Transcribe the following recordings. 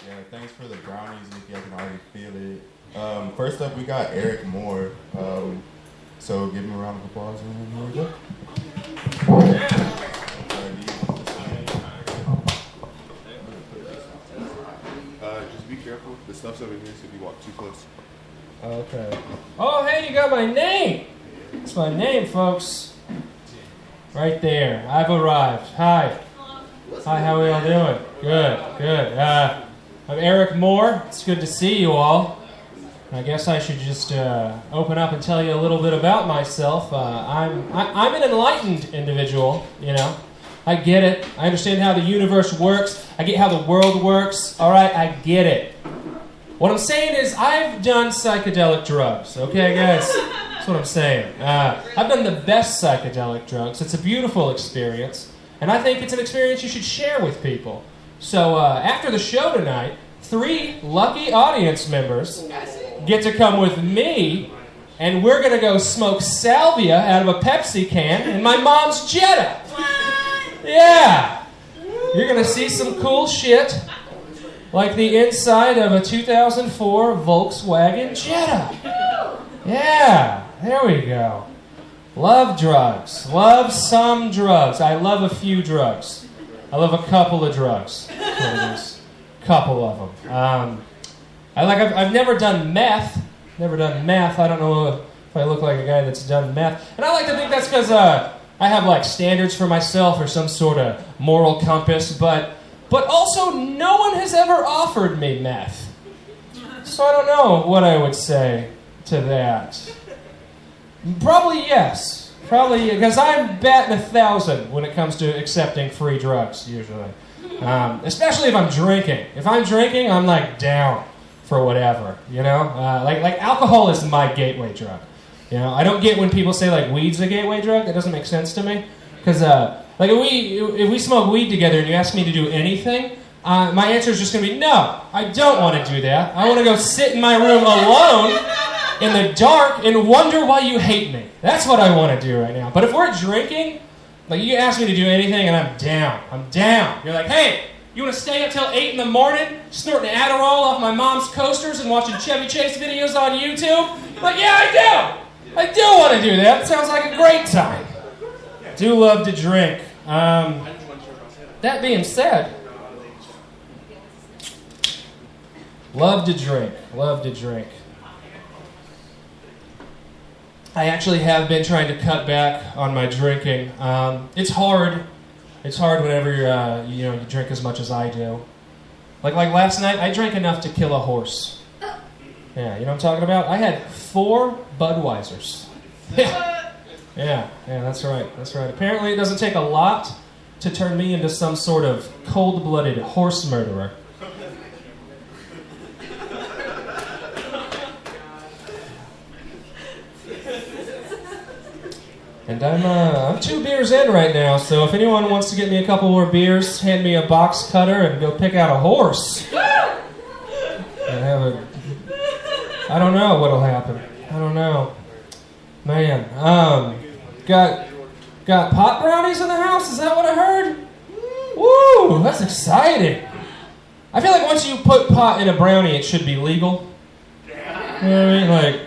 Yeah, thanks for the brownies, Nikki. I can already feel it. First up, we got Eric Moore. So give him a round of applause. And here we go. Just be careful. The stuff's over here, so if you walk too close. Okay. Oh, hey, you got my name. That's my name, folks. Right there. I've arrived. Hi. Hi, how are y'all doing? Good. I'm Eric Moore. It's good to see you all. I guess I should just open up and tell you a little bit about myself. I'm an enlightened individual, you know. I get it. I understand how the universe works. I get how the world works. All right, I get it. What I'm saying is I've done psychedelic drugs, okay, guys? That's what I'm saying. I've done the best psychedelic drugs. It's a beautiful experience, and I think it's an experience you should share with people. So after the show tonight, 3 lucky audience members get to come with me, and we're going to go smoke salvia out of a Pepsi can in my mom's Jetta. Yeah. You're going to see some cool shit, like the inside of a 2004 Volkswagen Jetta. Yeah, there we go. Love drugs. Love some drugs. I love a few drugs. I love a couple of drugs. That's what it is. Couple of them. I've never done meth. Never done meth. I don't know if I look like a guy that's done meth. And I like to think that's because I have like standards for myself or some sort of moral compass. But also, no one has ever offered me meth. So I don't know what I would say to that. Probably yes. Probably, because I'm batting 1,000 when it comes to accepting free drugs, usually. Especially if I'm drinking. If I'm drinking, I'm like down for whatever, you know? Like alcohol is my gateway drug. You know, I don't get when people say like weed's a gateway drug. That doesn't make sense to me. Because like if we smoke weed together and you ask me to do anything, my answer is just going to be no, I don't want to do that. I want to go sit in my room alone in the dark and wonder why you hate me. That's what I want to do right now. But if we're drinking, like you ask me to do anything and I'm down. You're like, hey, you want to stay up till 8 in the morning snorting Adderall off my mom's coasters and watching Chevy Chase videos on YouTube? I'm like, yeah, I do. I do want to do that. It sounds like a great time. Do love to drink. That being said, love to drink. I actually have been trying to cut back on my drinking. It's hard. It's hard whenever you drink as much as I do. Like last night, I drank enough to kill a horse. Yeah, you know what I'm talking about? I had 4 Budweisers. Yeah, that's right. Apparently, it doesn't take a lot to turn me into some sort of cold-blooded horse murderer. And I'm 2 beers in right now, so if anyone wants to get me a couple more beers, hand me a box cutter and go pick out a horse. And I don't know what'll happen. I don't know. Man, got pot brownies in the house? Is that what I heard? Woo, that's exciting. I feel like once you put pot in a brownie, it should be legal. You know what I mean? Like,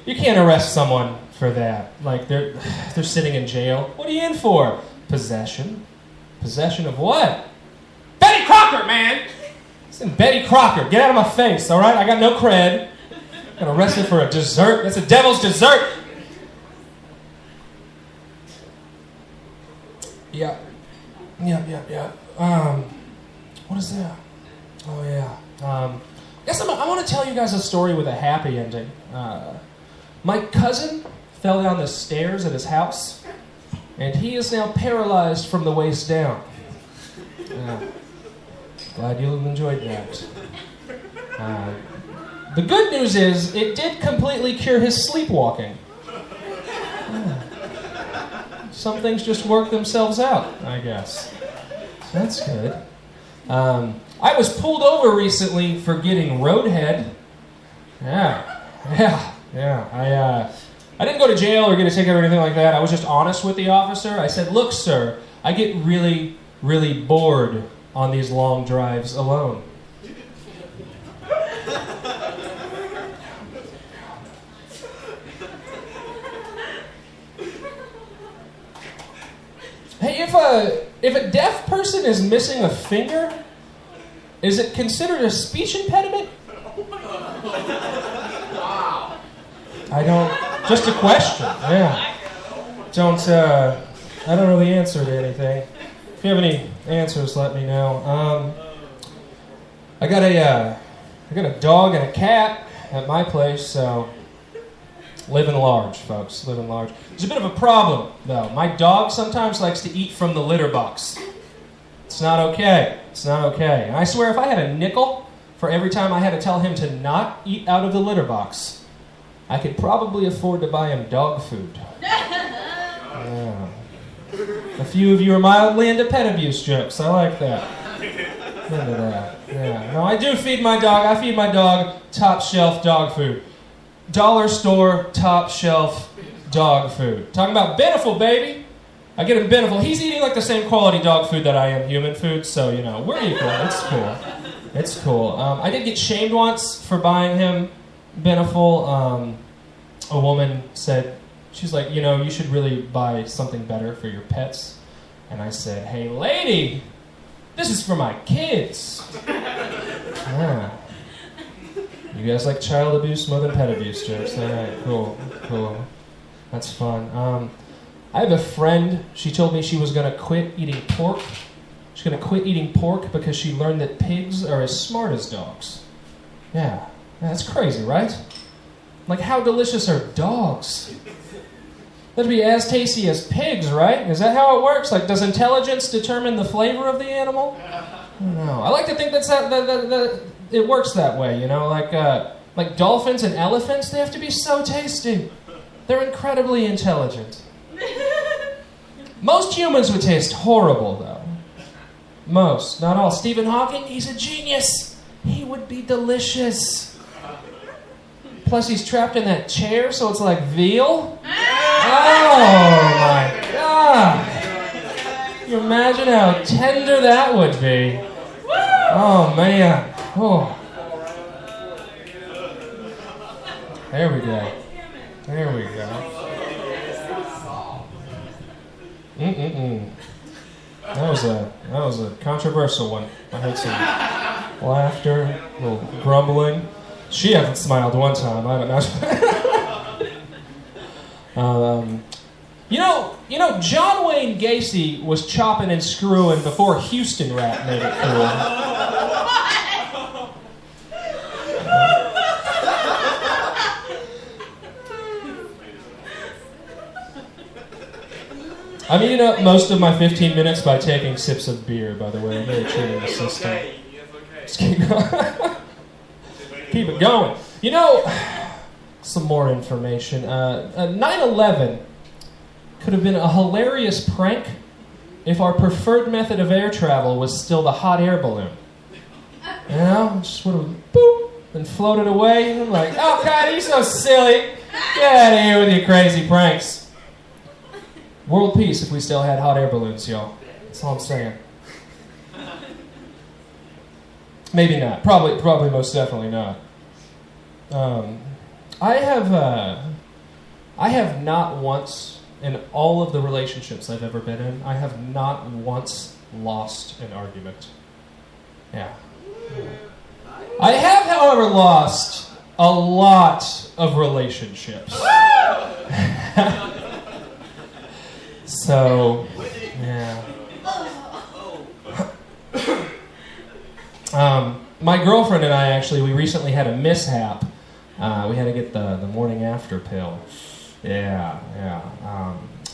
you can't arrest someone for that. Like, they're sitting in jail. What are you in for? Possession. Possession of what? Betty Crocker, man! Listen, Betty Crocker, get out of my face, all right? I got no cred. Got arrested for a dessert. That's a devil's dessert. Yeah. What is that? Oh, yeah. I want to tell you guys a story with a happy ending. My cousin fell down the stairs at his house, and he is now paralyzed from the waist down. Glad you enjoyed that. The good news is, it did completely cure his sleepwalking. Some things just work themselves out, I guess. That's good. I was pulled over recently for getting roadhead. Yeah. I didn't go to jail or get a ticket or anything like that. I was just honest with the officer. I said, look, sir, I get really, really bored on these long drives alone. if a deaf person is missing a finger, is it considered a speech impediment? I don't. Just a question. Yeah. I don't know the answer to anything. If you have any answers, let me know. I got a dog and a cat at my place, so living large, folks. Living large. There's a bit of a problem, though. My dog sometimes likes to eat from the litter box. It's not okay. It's not okay. And I swear, if I had a nickel for every time I had to tell him to not eat out of the litter box, I could probably afford to buy him dog food. Yeah. A few of you are mildly into pet abuse jokes. I like that. Into that. Yeah. No, I do feed my dog. I feed my dog top shelf dog food. Dollar store top shelf dog food. Talking about Beneful, baby. I get him Beneful. He's eating like the same quality dog food that I am human food, so, you know, we're equal. It's cool. It's cool. I did get shamed once for buying him Beneful. A woman said, she's like, you know, you should really buy something better for your pets. And I said, hey, lady, this is for my kids. Yeah. You guys like child abuse more than pet abuse jokes. All right, cool. That's fun. I have a friend, she told me she was going to quit eating pork. She's going to quit eating pork because she learned that pigs are as smart as dogs. Yeah, that's crazy, right? Like, how delicious are dogs? That'd be as tasty as pigs, right? Is that how it works? Like, does intelligence determine the flavor of the animal? I don't know. I like to think that it works that way, you know? Like dolphins and elephants, they have to be so tasty. They're incredibly intelligent. Most humans would taste horrible, though. Most, not all. Stephen Hawking, he's a genius. He would be delicious. Plus, he's trapped in that chair, so it's like veal. Oh, my God. Can you imagine how tender that would be? Oh, man. Oh. There we go. There we go. That was a controversial one. I heard some laughter, a little grumbling. She hasn't smiled one time. I don't know. You know, John Wayne Gacy was chopping and screwing before Houston Rat made it cool. I'm eating up most of my 15 minutes by taking sips of beer, by the way. I'm really treating the system. Just keep going. Keep it going. You know, some more information. 9/11 could have been a hilarious prank if our preferred method of air travel was still the hot air balloon. You know, just would have boop and floated away. And I'm like, oh God, you're so silly. Get out of here with your crazy pranks. World peace if we still had hot air balloons, y'all. That's all I'm saying. Maybe not. Probably most definitely not. I have not once, in all of the relationships I've ever been in, I have not once lost an argument. Yeah. I have, however, lost a lot of relationships. So, yeah. My girlfriend and I, actually, we recently had a mishap. We had to get the morning after pill. Yeah.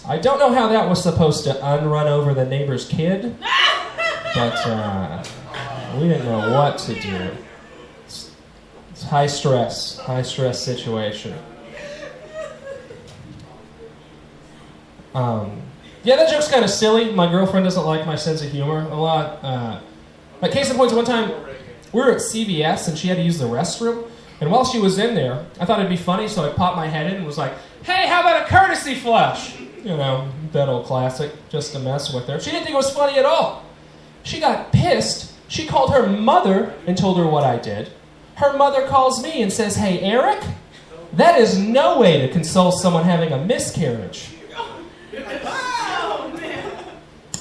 I don't know how that was supposed to unrun over the neighbor's kid, but we didn't know what to do. It's high stress situation. Yeah, that joke's kind of silly. My girlfriend doesn't like my sense of humor a lot. Like, case in point, one time we were at CVS and she had to use the restroom. And while she was in there, I thought it'd be funny, so I popped my head in and was like, hey, how about a courtesy flush? You know, that old classic, just to mess with her. She didn't think it was funny at all. She got pissed. She called her mother and told her what I did. Her mother calls me and says, hey, Eric, that is no way to console someone having a miscarriage.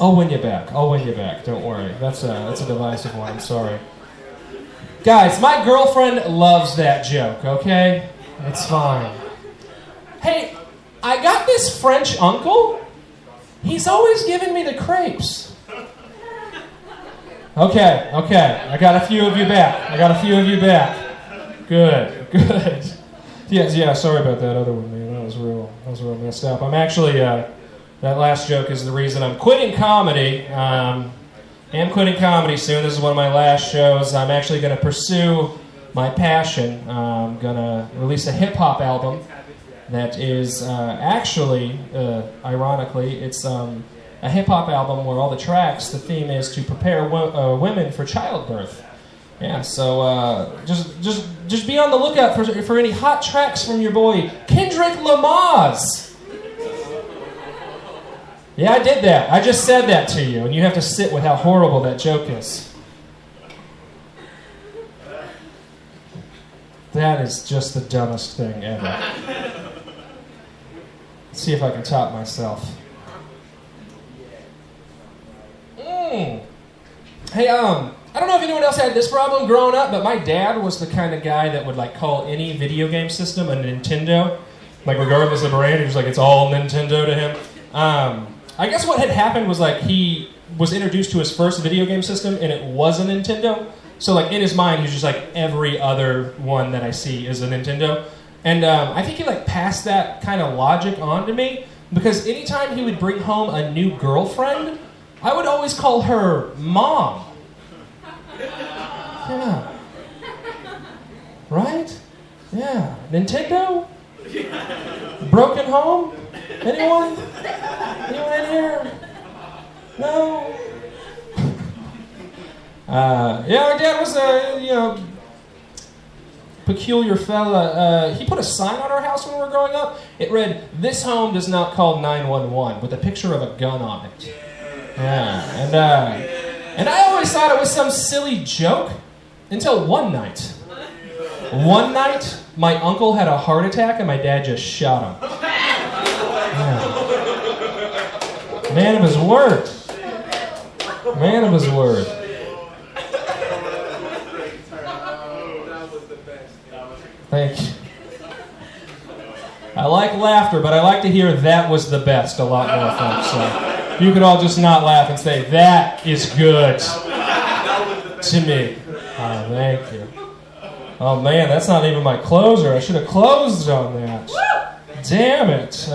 I'll win you back. I'll win you back. Don't worry. That's a divisive one. I'm sorry. Guys, my girlfriend loves that joke, okay? It's fine. Hey, I got this French uncle. He's always giving me the crepes. Okay. I got a few of you back. Good. Yeah, sorry about that other one, man. That was real messed up. I'm actually, that last joke is the reason I'm quitting comedy. I'm quitting comedy soon. This is one of my last shows. I'm actually going to pursue my passion. I'm going to release a hip-hop album that is actually, ironically, it's a hip-hop album where all the tracks, the theme is to prepare women for childbirth. Yeah, so just be on the lookout for any hot tracks from your boy Kendrick Lamar's. Yeah, I did that. I just said that to you, and you have to sit with how horrible that joke is. That is just the dumbest thing ever. Let's see if I can top myself. Hey, I don't know if anyone else had this problem growing up, but my dad was the kind of guy that would like call any video game system a Nintendo. Like regardless of brand, he was like, it's all Nintendo to him. I guess what had happened was like he was introduced to his first video game system and it was a Nintendo. So like in his mind, he was just like, every other one that I see is a Nintendo. And I think he like passed that kind of logic on to me because anytime he would bring home a new girlfriend, I would always call her Mom. Yeah. Right? Yeah. Nintendo? Broken home? Anyone? Anyone in here? No? Yeah, my dad was a, peculiar fella. He put a sign on our house when we were growing up. It read, "This home does not call 911," with a picture of a gun on it. Yeah, and I always thought it was some silly joke until one night. One night, my uncle had a heart attack and my dad just shot him. Yeah. Man of his word. Man of his word. Thank you. I like laughter, but I like to hear "that was the best" a lot more, folks. So you could all just not laugh and say, "That is good" to me. Oh, thank you. Oh man, that's not even my closer. I should have closed on that. Damn it.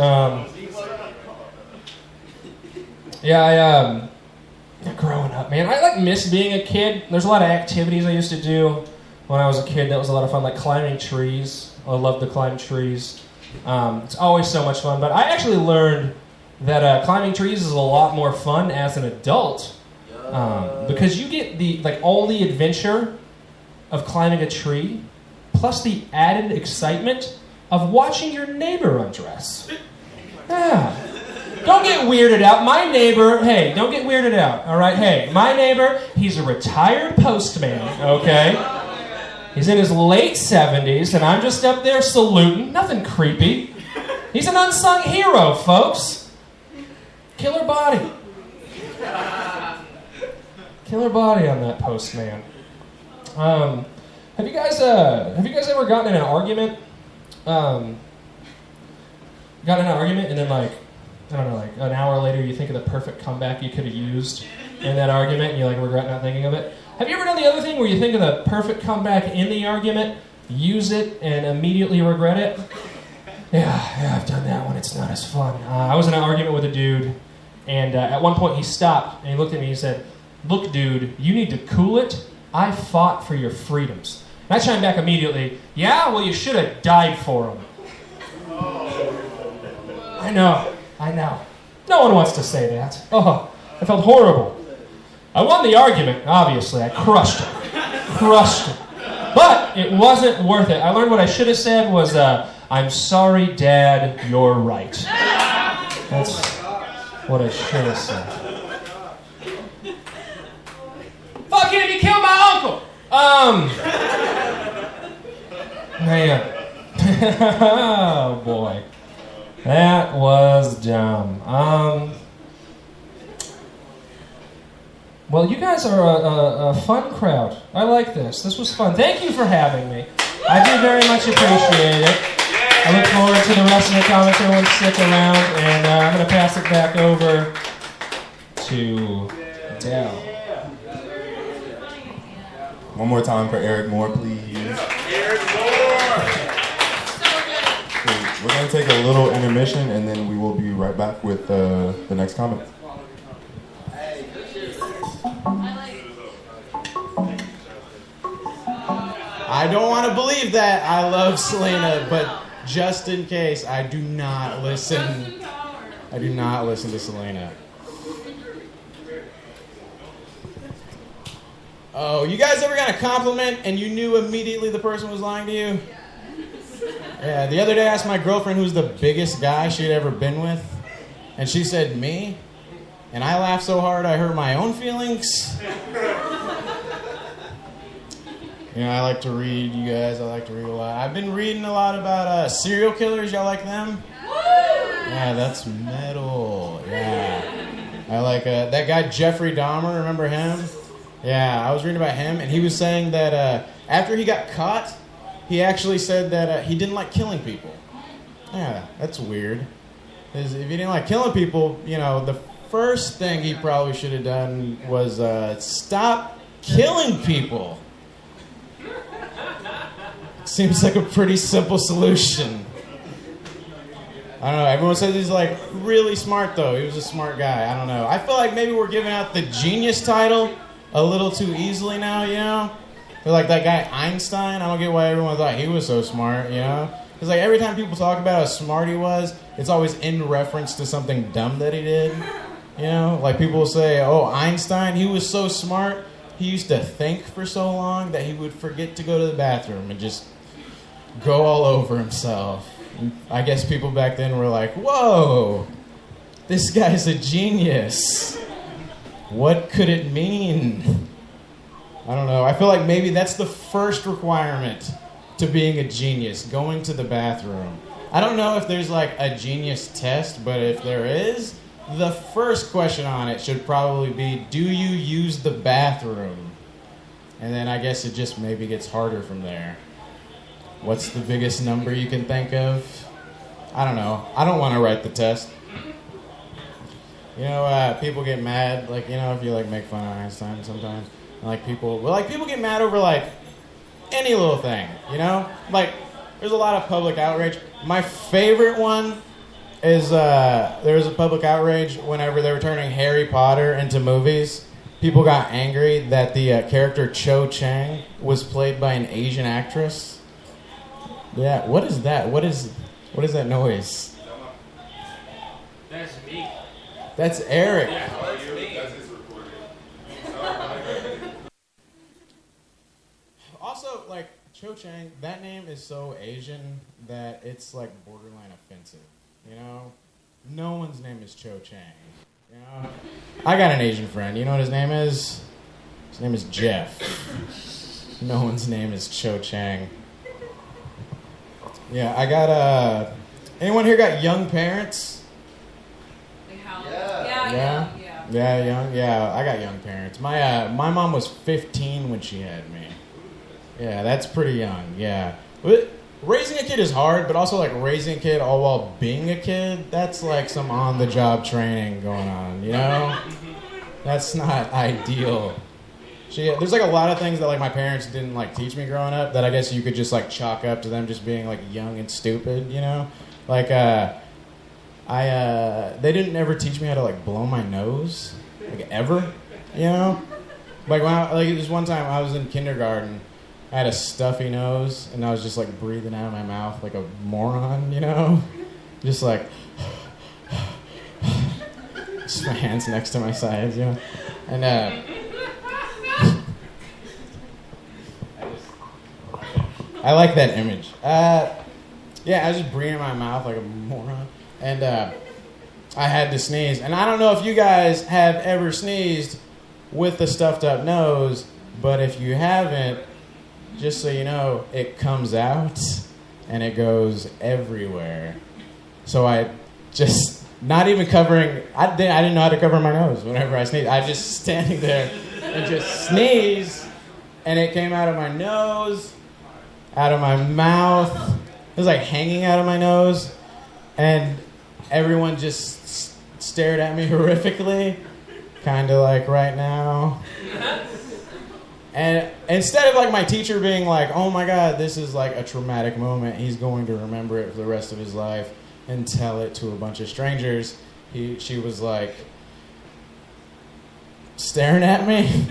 Growing up, man, I miss being a kid. There's a lot of activities I used to do when I was a kid that was a lot of fun, like climbing trees. I love to climb trees. It's always so much fun. But I actually learned that climbing trees is a lot more fun as an adult because you get all the adventure of climbing a tree, plus the added excitement of watching your neighbor undress. Yeah. Don't get weirded out. My neighbor, hey, don't get weirded out, all right? Hey, my neighbor, he's a retired postman, okay? He's in his late 70s, and I'm just up there saluting. Nothing creepy. He's an unsung hero, folks. Killer body. Killer body on that postman. Have you guys ever gotten in an argument? And then I don't know, an hour later you think of the perfect comeback you could have used in that argument and you regret not thinking of it? Have you ever done the other thing where you think of the perfect comeback in the argument, use it, and immediately regret it? Yeah, I've done that one. It's not as fun. I was in an argument with a dude, and at one point he stopped and he looked at me and he said, "Look, dude, you need to cool it. I fought for your freedoms." And I chimed back immediately, "Yeah, well, you should have died for them." I know. No one wants to say that. Oh, I felt horrible. I won the argument, obviously. I crushed it. But it wasn't worth it. I learned what I should have said was, "I'm sorry, Dad, you're right." That's what I should have said. Fuck it, you killed my uncle! Man. Oh, boy. That was dumb. Well, you guys are a fun crowd. I like this. This was fun. Thank you for having me. I do very much appreciate it. I look forward to the rest of the comics. Everyone stick around, and I'm going to pass it back over to Dell. One more time for Eric Moore, please. Eric Moore! We're going to take a little intermission, and then we will be right back with the next comic. I don't want to believe that I love Selena, but just in case, I do not listen. I do not listen to Selena. Oh, you guys ever got a compliment and you knew immediately the person was lying to you? Yeah, the other day I asked my girlfriend who's the biggest guy she had ever been with, and she said me, and I laughed so hard I hurt my own feelings. You know, I like to read, you guys. I like to read a lot. I've been reading a lot about serial killers. Y'all like them? Yeah, that's metal. Yeah. I like that guy Jeffrey Dahmer. Remember him? Yeah, I was reading about him, and he was saying that after he got caught, he actually said that he didn't like killing people. Yeah, that's weird. 'Cause if he didn't like killing people, you know, the first thing he probably should have done was stop killing people. Seems like a pretty simple solution. I don't know. Everyone says he's like really smart, though. He was a smart guy. I don't know. I feel like maybe we're giving out the genius title a little too easily now, you know? Feel like that guy Einstein. I don't get why everyone thought he was so smart, you know? Because like every time people talk about how smart he was, it's always in reference to something dumb that he did. You know? Like people will say, oh, Einstein, he was so smart, he used to think for so long that he would forget to go to the bathroom and just go all over himself. And I guess people back then were like, whoa, this guy's a genius. What could it mean? I don't know. I feel like maybe that's the first requirement to being a genius, going to the bathroom. I don't know if there's like a genius test, but if there is, the first question on it should probably be, do you use the bathroom? And then I guess it just maybe gets harder from there. What's the biggest number you can think of? I don't know. I don't want to write the test. You know, people get mad, like, you know, if you, like, make fun of Einstein sometimes. And, like, people get mad over, like, any little thing, you know? Like, there's a lot of public outrage. My favorite one is, there was a public outrage whenever they were turning Harry Potter into movies. People got angry that the character Cho Chang was played by an Asian actress. Yeah, what is that? What is that noise? That's me. That's Eric. Yeah, that's me. That's his recording. Also, like, Cho Chang, that name is so Asian that it's, like, borderline offensive, you know? No one's name is Cho Chang, you know? I got an Asian friend. You know what his name is? His name is Jeff. No one's name is Cho Chang. Yeah, I got, anyone here got young parents? Yeah, young. Yeah, I got young parents. My mom was 15 when she had me. Yeah, that's pretty young. Yeah, but raising a kid is hard, but also like raising a kid all while being a kid, that's like some on-the-job training going on. You know, that's not ideal. There's like a lot of things that like my parents didn't like teach me growing up that I guess you could just like chalk up to them just being like young and stupid. You know, like they didn't ever teach me how to like blow my nose, like ever, you know? Like when this one time I was in kindergarten, I had a stuffy nose and I was just like breathing out of my mouth like a moron, you know? Just like, just my hands next to my sides, you know? And I like that image. Yeah, I was just breathing in my mouth like a moron. And I had to sneeze. And I don't know if you guys have ever sneezed with a stuffed up nose, but if you haven't, just so you know, it comes out and it goes everywhere. So I just, not even covering, I didn't know how to cover my nose whenever I sneezed. I was just standing there and just sneeze, and it came out of my nose, out of my mouth. It was like hanging out of my nose, and everyone just stared at me horrifically, kind of like right now. And instead of like my teacher being like, oh my God, this is like a traumatic moment, he's going to remember it for the rest of his life and tell it to a bunch of strangers, she was like staring at me.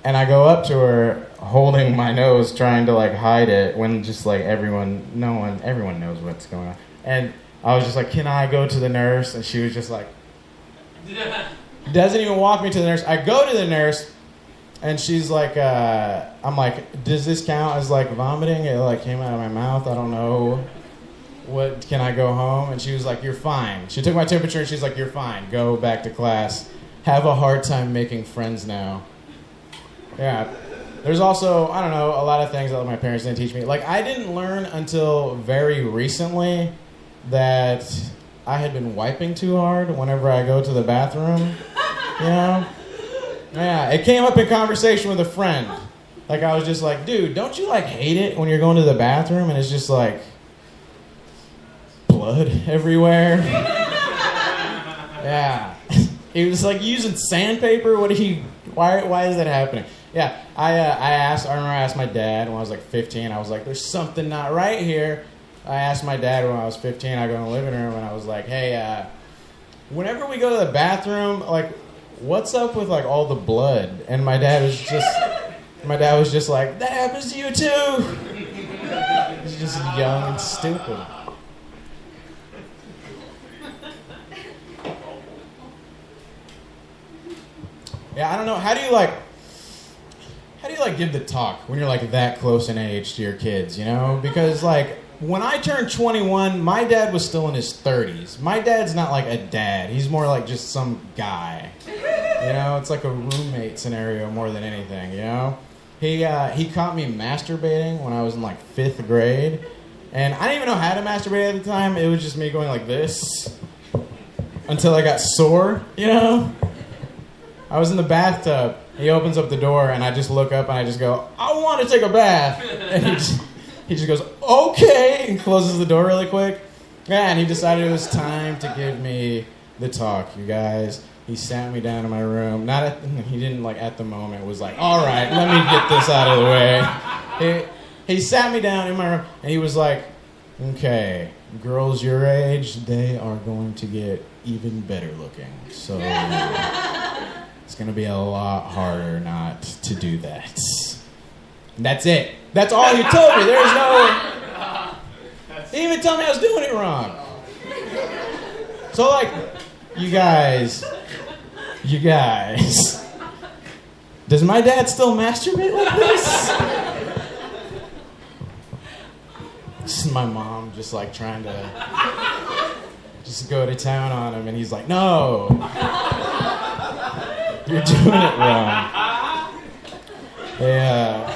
And I go up to her holding my nose, trying to like hide it when just like everyone knows what's going on. And I was just like, can I go to the nurse? And she was just like, doesn't even walk me to the nurse. I go to the nurse, and she's like, I'm like, does this count as like vomiting? It like came out of my mouth. I don't know. What, can I go home? And she was like, you're fine. She took my temperature, and she's like, you're fine. Go back to class. Have a hard time making friends now. Yeah. There's also, I don't know, a lot of things that my parents didn't teach me. Like, I didn't learn until very recently that I had been wiping too hard whenever I go to the bathroom. You know? Yeah, it came up in conversation with a friend. Like, I was just like, dude, don't you, like, hate it when you're going to the bathroom and it's just, like, blood everywhere? Yeah. He was, like, using sandpaper? Why is that happening? Yeah, I remember I asked my dad when I was, like, 15. I was like, there's something not right here. I asked my dad when I was 15. I go in the living room, and I was like, hey, whenever we go to the bathroom, like, what's up with like all the blood? And my dad was just like, that happens to you too. He's just young and stupid. Yeah, I don't know. How do you give the talk when you're like that close in age to your kids, you know? Because like when I turned 21, my dad was still in his 30s. My dad's not like a dad. He's more like just some guy. You know, it's like a roommate scenario more than anything, you know? He caught me masturbating when I was in like 5th grade. And I didn't even know how to masturbate at the time. It was just me going like this until I got sore, you know? I was in the bathtub. He opens up the door and I just look up and I just go, I want to take a bath. And he just goes, okay, and closes the door really quick. Yeah, and he decided it was time to give me the talk, you guys. He sat me down in my room. He didn't like at the moment was like, all right, let me get this out of the way. He sat me down in my room and he was like, okay, girls your age, they are going to get even better looking. So it's going to be a lot harder not to do that. And that's it. That's all he told me. There's no... He didn't even tell me I was doing it wrong. So, like, you guys... Does my dad still masturbate like this? This is my mom just, like, trying to just go to town on him, and he's like, no. You're doing it wrong. Yeah.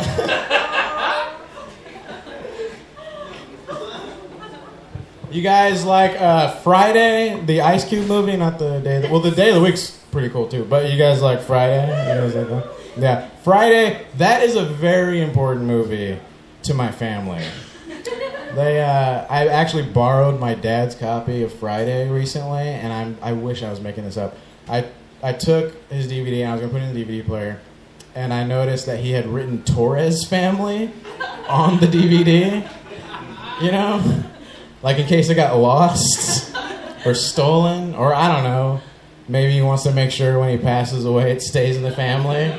You guys like Friday, the Ice Cube movie? Not the day. The day of the week's pretty cool too. But you guys like Friday? You guys like that? Yeah, Friday. That is a very important movie to my family. I actually borrowed my dad's copy of Friday recently, and I wish I was making this up. I took his DVD and I was gonna put it in the DVD player. And I noticed that he had written Torres family on the DVD. You know? Like in case it got lost or stolen, or I don't know. Maybe he wants to make sure when he passes away it stays in the family.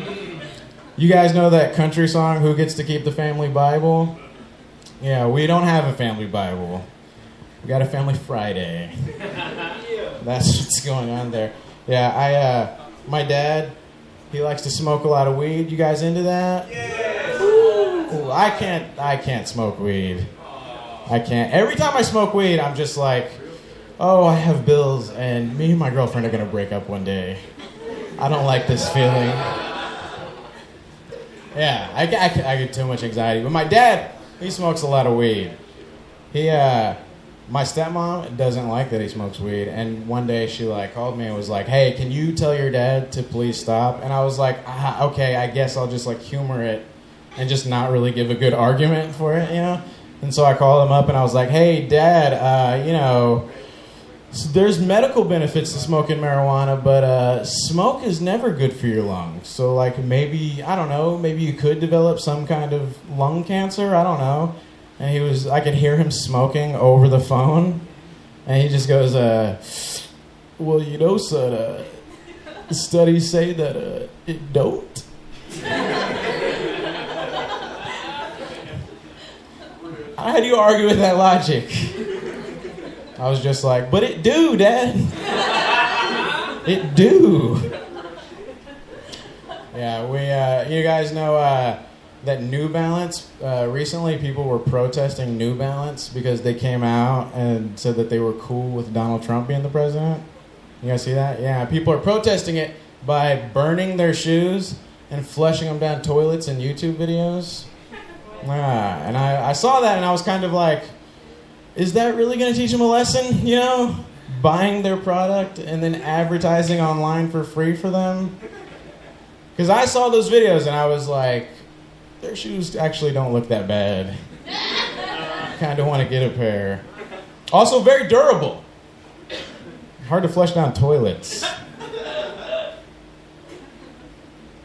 You guys know that country song, Who Gets to Keep the Family Bible? Yeah, we don't have a family Bible. We got a family Friday. That's what's going on there. Yeah, my dad... He likes to smoke a lot of weed. You guys into that? Yeah. Ooh, I can't smoke weed. I can't. Every time I smoke weed, I'm just like, oh, I have bills, and me and my girlfriend are gonna break up one day. I don't like this feeling. Yeah, I get too much anxiety. But my dad, he smokes a lot of weed. my stepmom doesn't like that he smokes weed, and one day she like called me and was like, "Hey, can you tell your dad to please stop?" And I was like, "Okay, I guess I'll just like humor it and just not really give a good argument for it, you know." And so I called him up and I was like, "Hey, Dad, you know, so there's medical benefits to smoking marijuana, but smoke is never good for your lungs. So like maybe, I don't know, maybe you could develop some kind of lung cancer. I don't know." And I could hear him smoking over the phone. And he just goes, "Well, you know, son, studies say that it don't." How do you argue with that logic? I was just like, "But it do, Dad. It do." Yeah, you guys know that New Balance, recently people were protesting New Balance because they came out and said that they were cool with Donald Trump being the president. You guys see that? Yeah, people are protesting it by burning their shoes and flushing them down toilets in YouTube videos. And I saw that and I was kind of like, is that really going to teach them a lesson, you know? Buying their product and then advertising online for free for them? Because I saw those videos and I was like, their shoes actually don't look that bad. Kind of want to get a pair. Also very durable. Hard to flush down toilets.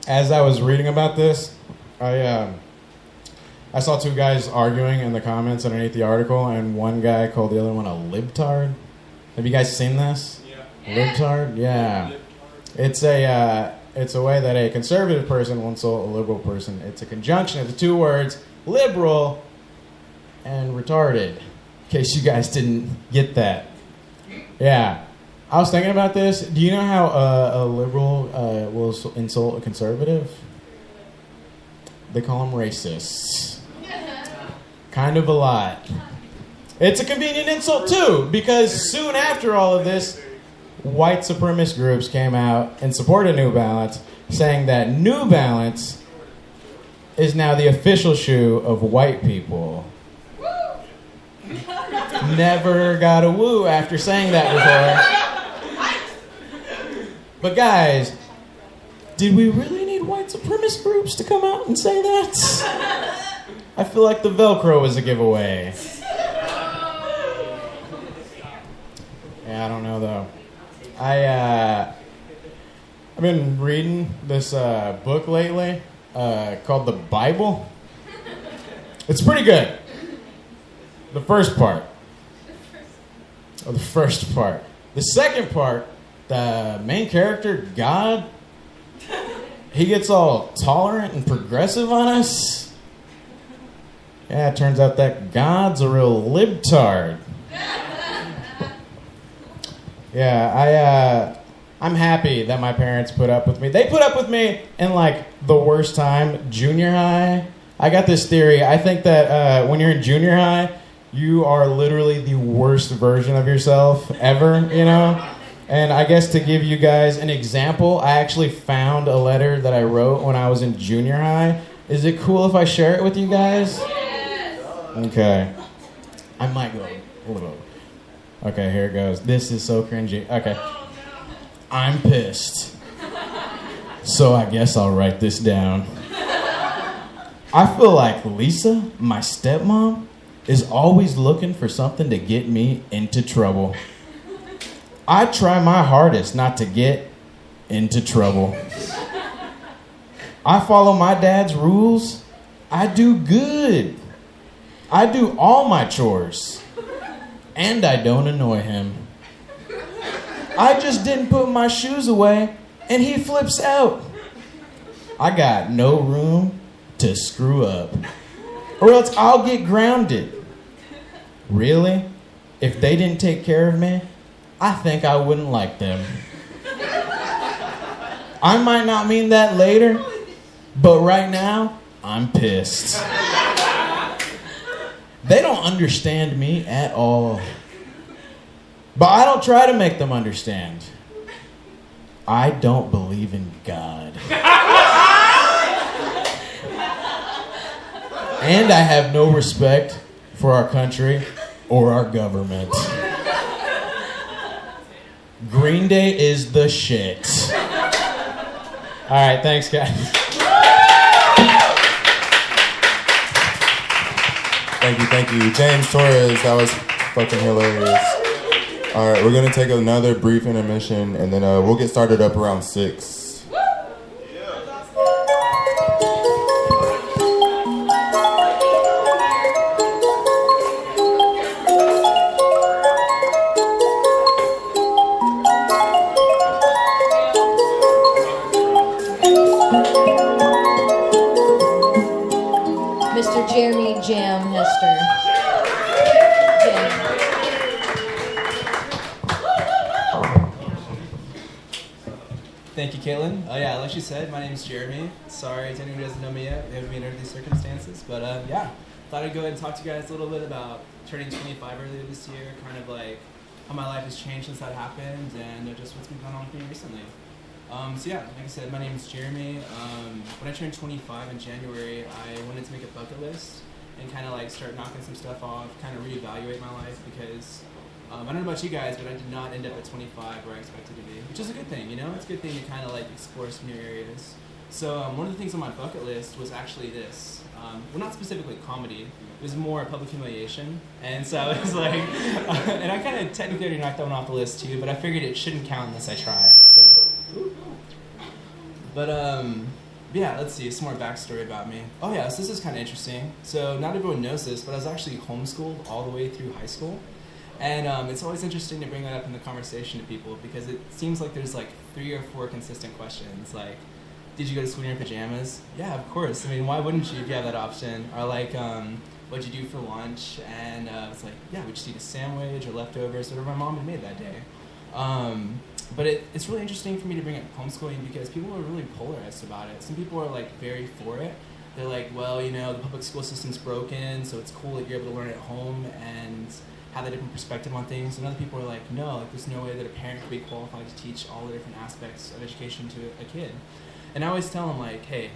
As I was reading about this, I saw two guys arguing in the comments underneath the article, and one guy called the other one a libtard. Have you guys seen this? Yeah. Libtard? Yeah. It's a way that a conservative person will insult a liberal person. It's a conjunction of the two words liberal and retarded. In case you guys didn't get that. Yeah. I was thinking about this. Do you know how a liberal will insult a conservative? They call them racists. Kind of a lot. It's a convenient insult too, because soon after all of this, white supremacist groups came out and supported New Balance, saying that New Balance is now the official shoe of white people. Never got a woo after saying that before. But guys, did we really need white supremacist groups to come out and say that? I feel like the Velcro is a giveaway. Yeah, I don't know though. I've been reading this book lately called The Bible. It's pretty good. The first part. The first part. The second part, the main character, God, he gets all tolerant and progressive on us. Yeah, it turns out that God's a real libtard. Yeah, I'm happy that my parents put up with me. They put up with me in, like, the worst time, junior high. I got this theory. I think that when you're in junior high, you are literally the worst version of yourself ever, you know? And I guess to give you guys an example, I actually found a letter that I wrote when I was in junior high. Is it cool if I share it with you guys? Yes. Okay. I might go a little. Okay, here it goes. This is so cringy. Okay. I'm pissed. So I guess I'll write this down. I feel like Lisa, my stepmom, is always looking for something to get me into trouble. I try my hardest not to get into trouble. I follow my dad's rules. I do good. I do all my chores. And I don't annoy him. I just didn't put my shoes away, and he flips out. I got no room to screw up, or else I'll get grounded. Really? If they didn't take care of me, I think I wouldn't like them. I might not mean that later, but right now, I'm pissed. They don't understand me at all. But I don't try to make them understand. I don't believe in God. And I have no respect for our country or our government. Green Day is the shit. All right, thanks, guys. Thank you. James Torres, that was fucking hilarious. All right, we're going to take another brief intermission, and then we'll get started up around 6. Mr. Jeremy Jam Hester. Jam. Thank you, Caitlin. Yeah, like she said, my name is Jeremy. Sorry to anyone who doesn't know me yet. We haven't been under these circumstances. But yeah, thought I'd go ahead and talk to you guys a little bit about turning 25 earlier this year, kind of like how my life has changed since that happened, and just what's been going on with me recently. So yeah, like I said, my name is Jeremy. When I turned 25 in January, I wanted to make a bucket list and kind of like start knocking some stuff off, kind of reevaluate my life because I don't know about you guys, but I did not end up at 25 where I expected to be, which is a good thing, you know? It's a good thing to kind of like explore some new areas. So one of the things on my bucket list was actually this. Well, not specifically comedy. It was more public humiliation. And so it was like, and I kind of technically already knocked that one off the list too, but I figured it shouldn't count unless I try. So. But yeah, let's see, some more backstory about me. Oh yeah, so this is kind of interesting. So not everyone knows this, but I was actually homeschooled all the way through high school. And it's always interesting to bring that up in the conversation to people because it seems like there's like 3 or 4 consistent questions. Like, did you go to school in your pajamas? Yeah, of course. I mean, why wouldn't you if you have that option? Or like, what'd you do for lunch? And it's like, yeah, we just eat a sandwich or leftovers, whatever my mom had made that day. But it's really interesting for me to bring up homeschooling because people are really polarized about it. Some people are like very for it. They're like, well, you know, the public school system's broken, so it's cool that you're able to learn at home and have a different perspective on things. And other people are like, no, like there's no way that a parent could be qualified to teach all the different aspects of education to a kid. And I always tell them like, hey,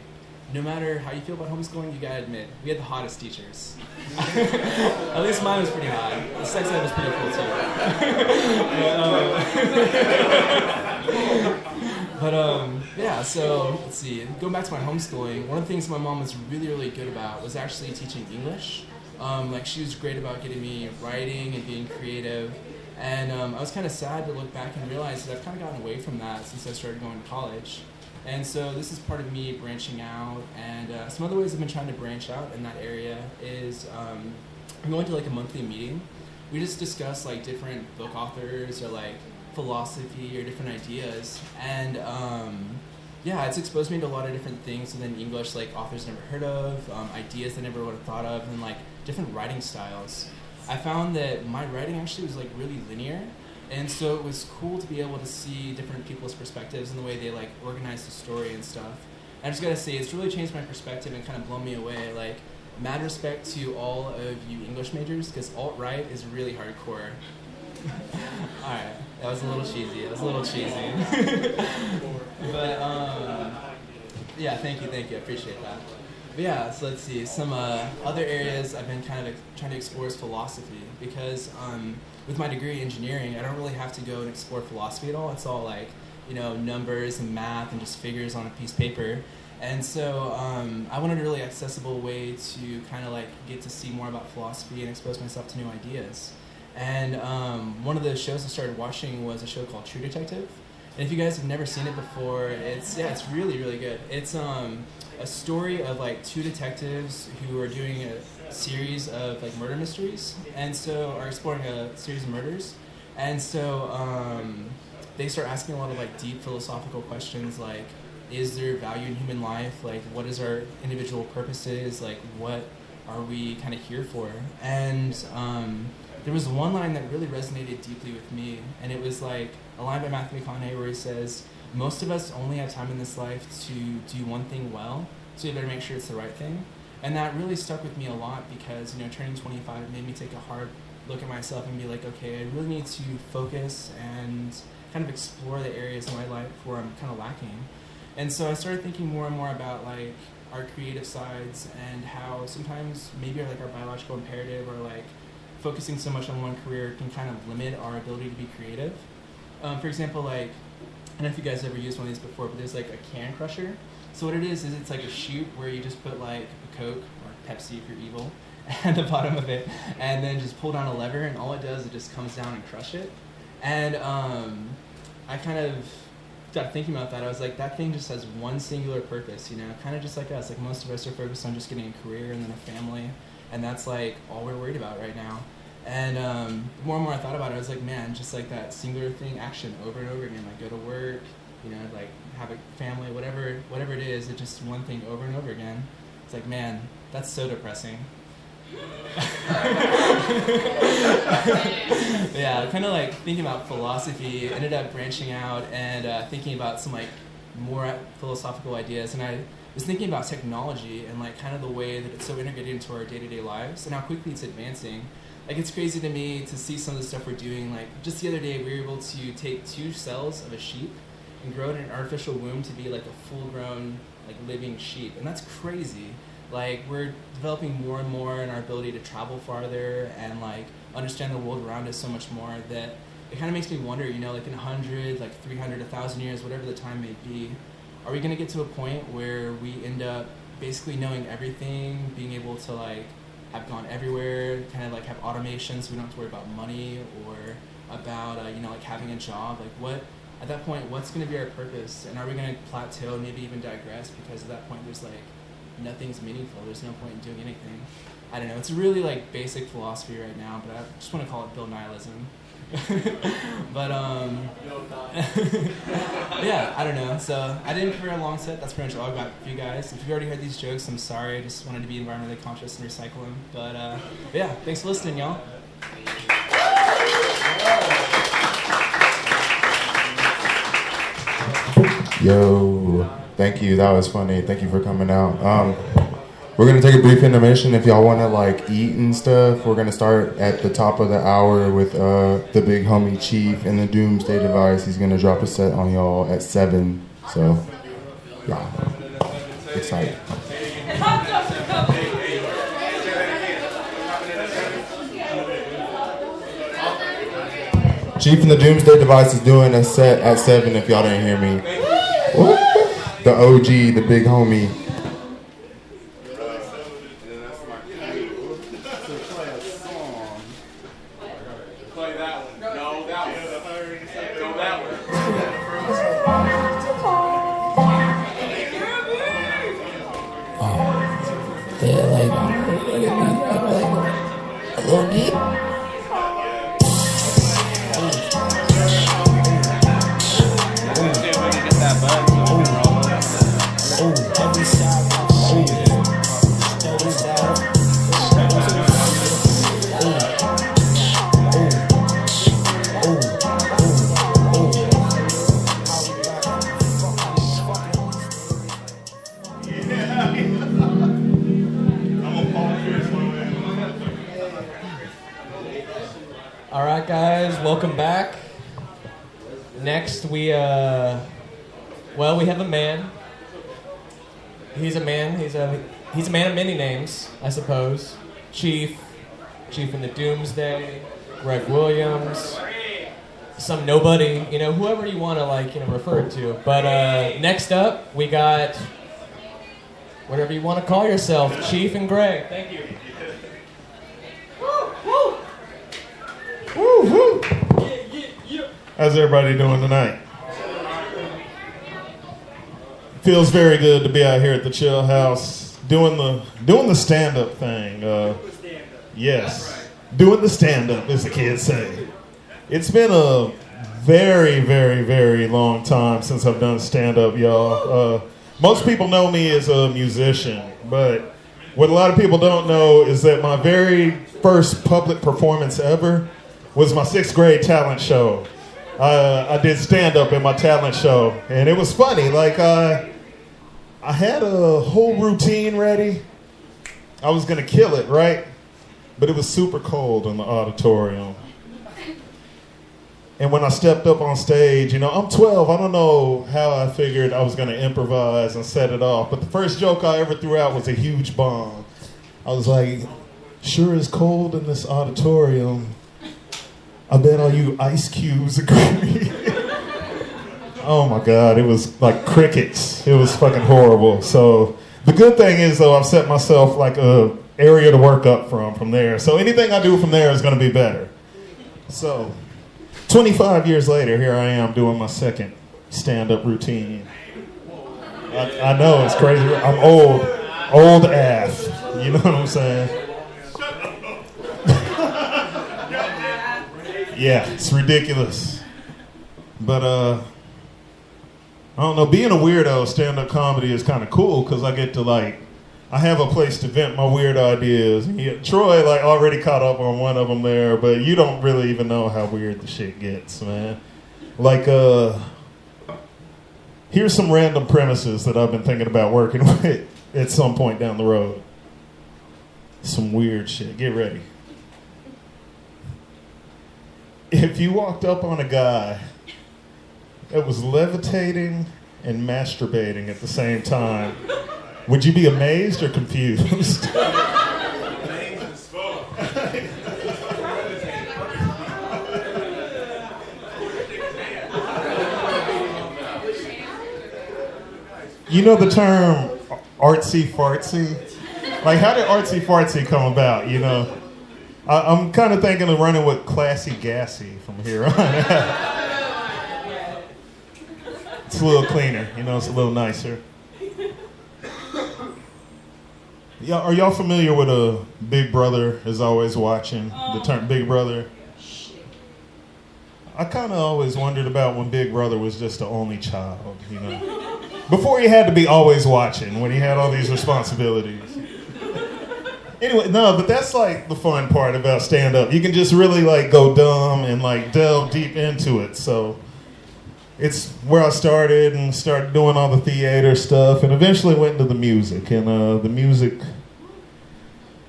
no matter how you feel about homeschooling, you gotta admit, we had the hottest teachers. At least mine was pretty hot. The sex ed was pretty cool too. Yeah, so let's see. Going back to my homeschooling, one of the things my mom was really, really good about was actually teaching English. Like she was great about getting me writing and being creative. And I was kind of sad to look back and realize that I've kind of gotten away from that since I started going to college. And so this is part of me branching out, and some other ways I've been trying to branch out in that area is I'm going to like a monthly meeting. We just discuss like different book authors or like philosophy or different ideas, and yeah, it's exposed me to a lot of different things within English, like authors never heard of, ideas I never would have thought of, and like different writing styles. I found that my writing actually was like really linear. And so it was cool to be able to see different people's perspectives and the way they like organize the story and stuff. And I just gotta say, it's really changed my perspective and kind of blown me away. Like, mad respect to all of you English majors, because alt-right is really hardcore. Alright, that was a little cheesy. But, yeah, thank you, I appreciate that. But yeah, so let's see, some other areas I've been kind of trying to explore is philosophy, because with my degree in engineering, I don't really have to go and explore philosophy at all. It's all like, you know, numbers and math and just figures on a piece of paper. And so I wanted a really accessible way to kind of like get to see more about philosophy and expose myself to new ideas. And one of the shows I started watching was a show called True Detective. And if you guys have never seen it before, it's really, really good. It's a story of like 2 detectives who are doing a series of like murder mysteries, and so are exploring a series of murders. And so they start asking a lot of like deep philosophical questions, like, is there value in human life? Like, what is our individual purposes? Like, what are we kind of here for? And there was one line that really resonated deeply with me, and it was like a line by Matthew McConaughey where he says, most of us only have time in this life to do one thing well, so you better make sure it's the right thing. And that really stuck with me a lot because, you know, turning 25 made me take a hard look at myself and be like, okay, I really need to focus and kind of explore the areas in my life where I'm kind of lacking. And so I started thinking more and more about like our creative sides and how sometimes maybe like our biological imperative or like focusing so much on one career can kind of limit our ability to be creative. For example, like, I don't know if you guys ever used one of these before, but there's like a can crusher. So what it is it's like a chute where you just put like a Coke or Pepsi if you're evil at the bottom of it, and then just pull down a lever, and all it does is it just comes down and crush it. And I kind of got thinking about that. I was like, that thing just has one singular purpose, you know, kind of just like us. Like most of us are focused on just getting a career and then a family, and that's like all we're worried about right now. And the more and more I thought about it, I was like, man, just like that singular thing, action over and over again. Like go to work, you know, like have a family, whatever it is, it's just one thing over and over again. It's like, man, that's so depressing. Yeah, kind of like thinking about philosophy, ended up branching out and thinking about some like more philosophical ideas. And I was thinking about technology and like kind of the way that it's so integrated into our day-to-day lives and how quickly it's advancing. Like it's crazy to me to see some of the stuff we're doing. Like just the other day, we were able to take 2 cells of a sheep and grow it in an artificial womb to be like a full-grown, like living sheep, and that's crazy. Like we're developing more and more in our ability to travel farther and like understand the world around us so much more that it kind of makes me wonder, you know, like in 100, like 300, 1,000 years, whatever the time may be, are we going to get to a point where we end up basically knowing everything, being able to like have gone everywhere, kind of like have automation so we don't have to worry about money or about, you know, like having a job? Like what, at that point, what's going to be our purpose? And are we going to plateau, maybe even digress, because at that point there's like nothing's meaningful, there's no point in doing anything. I don't know, it's really like basic philosophy right now, but I just want to call it Bill Nihilism. But yeah, I don't know. So I didn't prepare a long set. That's pretty much all I got for you guys. If you've already heard these jokes, I'm sorry. I just wanted to be environmentally conscious and recycle them. But yeah, thanks for listening, y'all. Yo, thank you. That was funny. Thank you for coming out. We're gonna take a brief intermission. If y'all wanna like eat and stuff, we're gonna start at the top of the hour with the big homie Chief and the Doomsday Device. He's gonna drop a set on y'all at 7. So, yeah, excited. Chief and the Doomsday Device is doing a set at 7. If y'all didn't hear me, woo! The OG, the big homie. Welcome back. Next, we have a man. He's a man. He's a man of many names, I suppose. Chief in the Doomsday, Greg Williams, some nobody, you know, whoever you want to refer to. But next up, we got whatever you want to call yourself, Chief and Greg. Thank you. Woo-hoo. How's everybody doing tonight? Feels very good to be out here at the Chillhouse doing the stand-up thing. Yes, doing the stand-up, as the kids say. It's been a very, very, very long time since I've done stand-up, y'all. Most people know me as a musician, but what a lot of people don't know is that my very first public performance ever was my 6th grade talent show. I did stand-up in my talent show, and it was funny. Like, I had a whole routine ready. I was going to kill it, right? But it was super cold in the auditorium. And when I stepped up on stage, you know, I'm 12. I don't know how I figured I was going to improvise and set it off. But the first joke I ever threw out was a huge bomb. I was like, Sure is cold in this auditorium. I bet all you ice cubes agree. Oh my God, it was like crickets. It was fucking horrible. So the good thing is though, I've set myself like a area to work up from there. So anything I do from there is gonna be better. So 25 years later, here I am doing my second stand-up routine. I know, it's crazy. I'm old ass. You know what I'm saying? Yeah, it's ridiculous. But, I don't know, being a weirdo, stand-up comedy is kind of cool because I get to, like, I have a place to vent my weird ideas. Yeah, Troy, like, already caught up on one of them there, but you don't really even know how weird the shit gets, man. Like, here's some random premises that I've been thinking about working with at some point down the road. Some weird shit. Get ready. If you walked up on a guy that was levitating and masturbating at the same time, would you be amazed or confused? You know the term artsy fartsy? Like, how did artsy fartsy come about, you know? I'm kind of thinking of running with classy gassy from here on out. It's a little cleaner, you know, it's a little nicer. Yeah, are y'all familiar with a Big Brother is always watching? The term Big Brother? I kind of always wondered about when Big Brother was just the only child, you know? Before he had to be always watching, when he had all these responsibilities. Anyway, no, but that's like the fun part about stand-up. You can just really like go dumb and like delve deep into it. So it's where I started and started doing all the theater stuff and eventually went into the music. And the music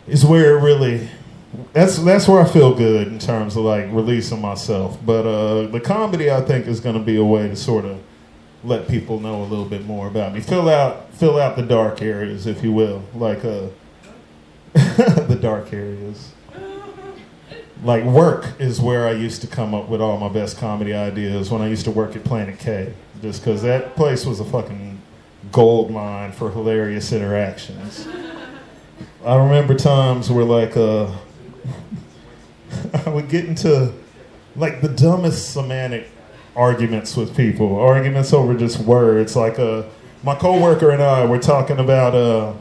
is where it really, that's where I feel good in terms of like releasing myself. But the comedy I think is going to be a way to sort of let people know a little bit more about me. Fill out the dark areas, if you will. Like the dark areas. Like work is where I used to come up with all my best comedy ideas when I used to work at Planet K. Just because that place was a fucking gold mine for hilarious interactions. I remember times where like I would get into like the dumbest semantic arguments with people. Arguments over just words. Like my coworker and I were talking about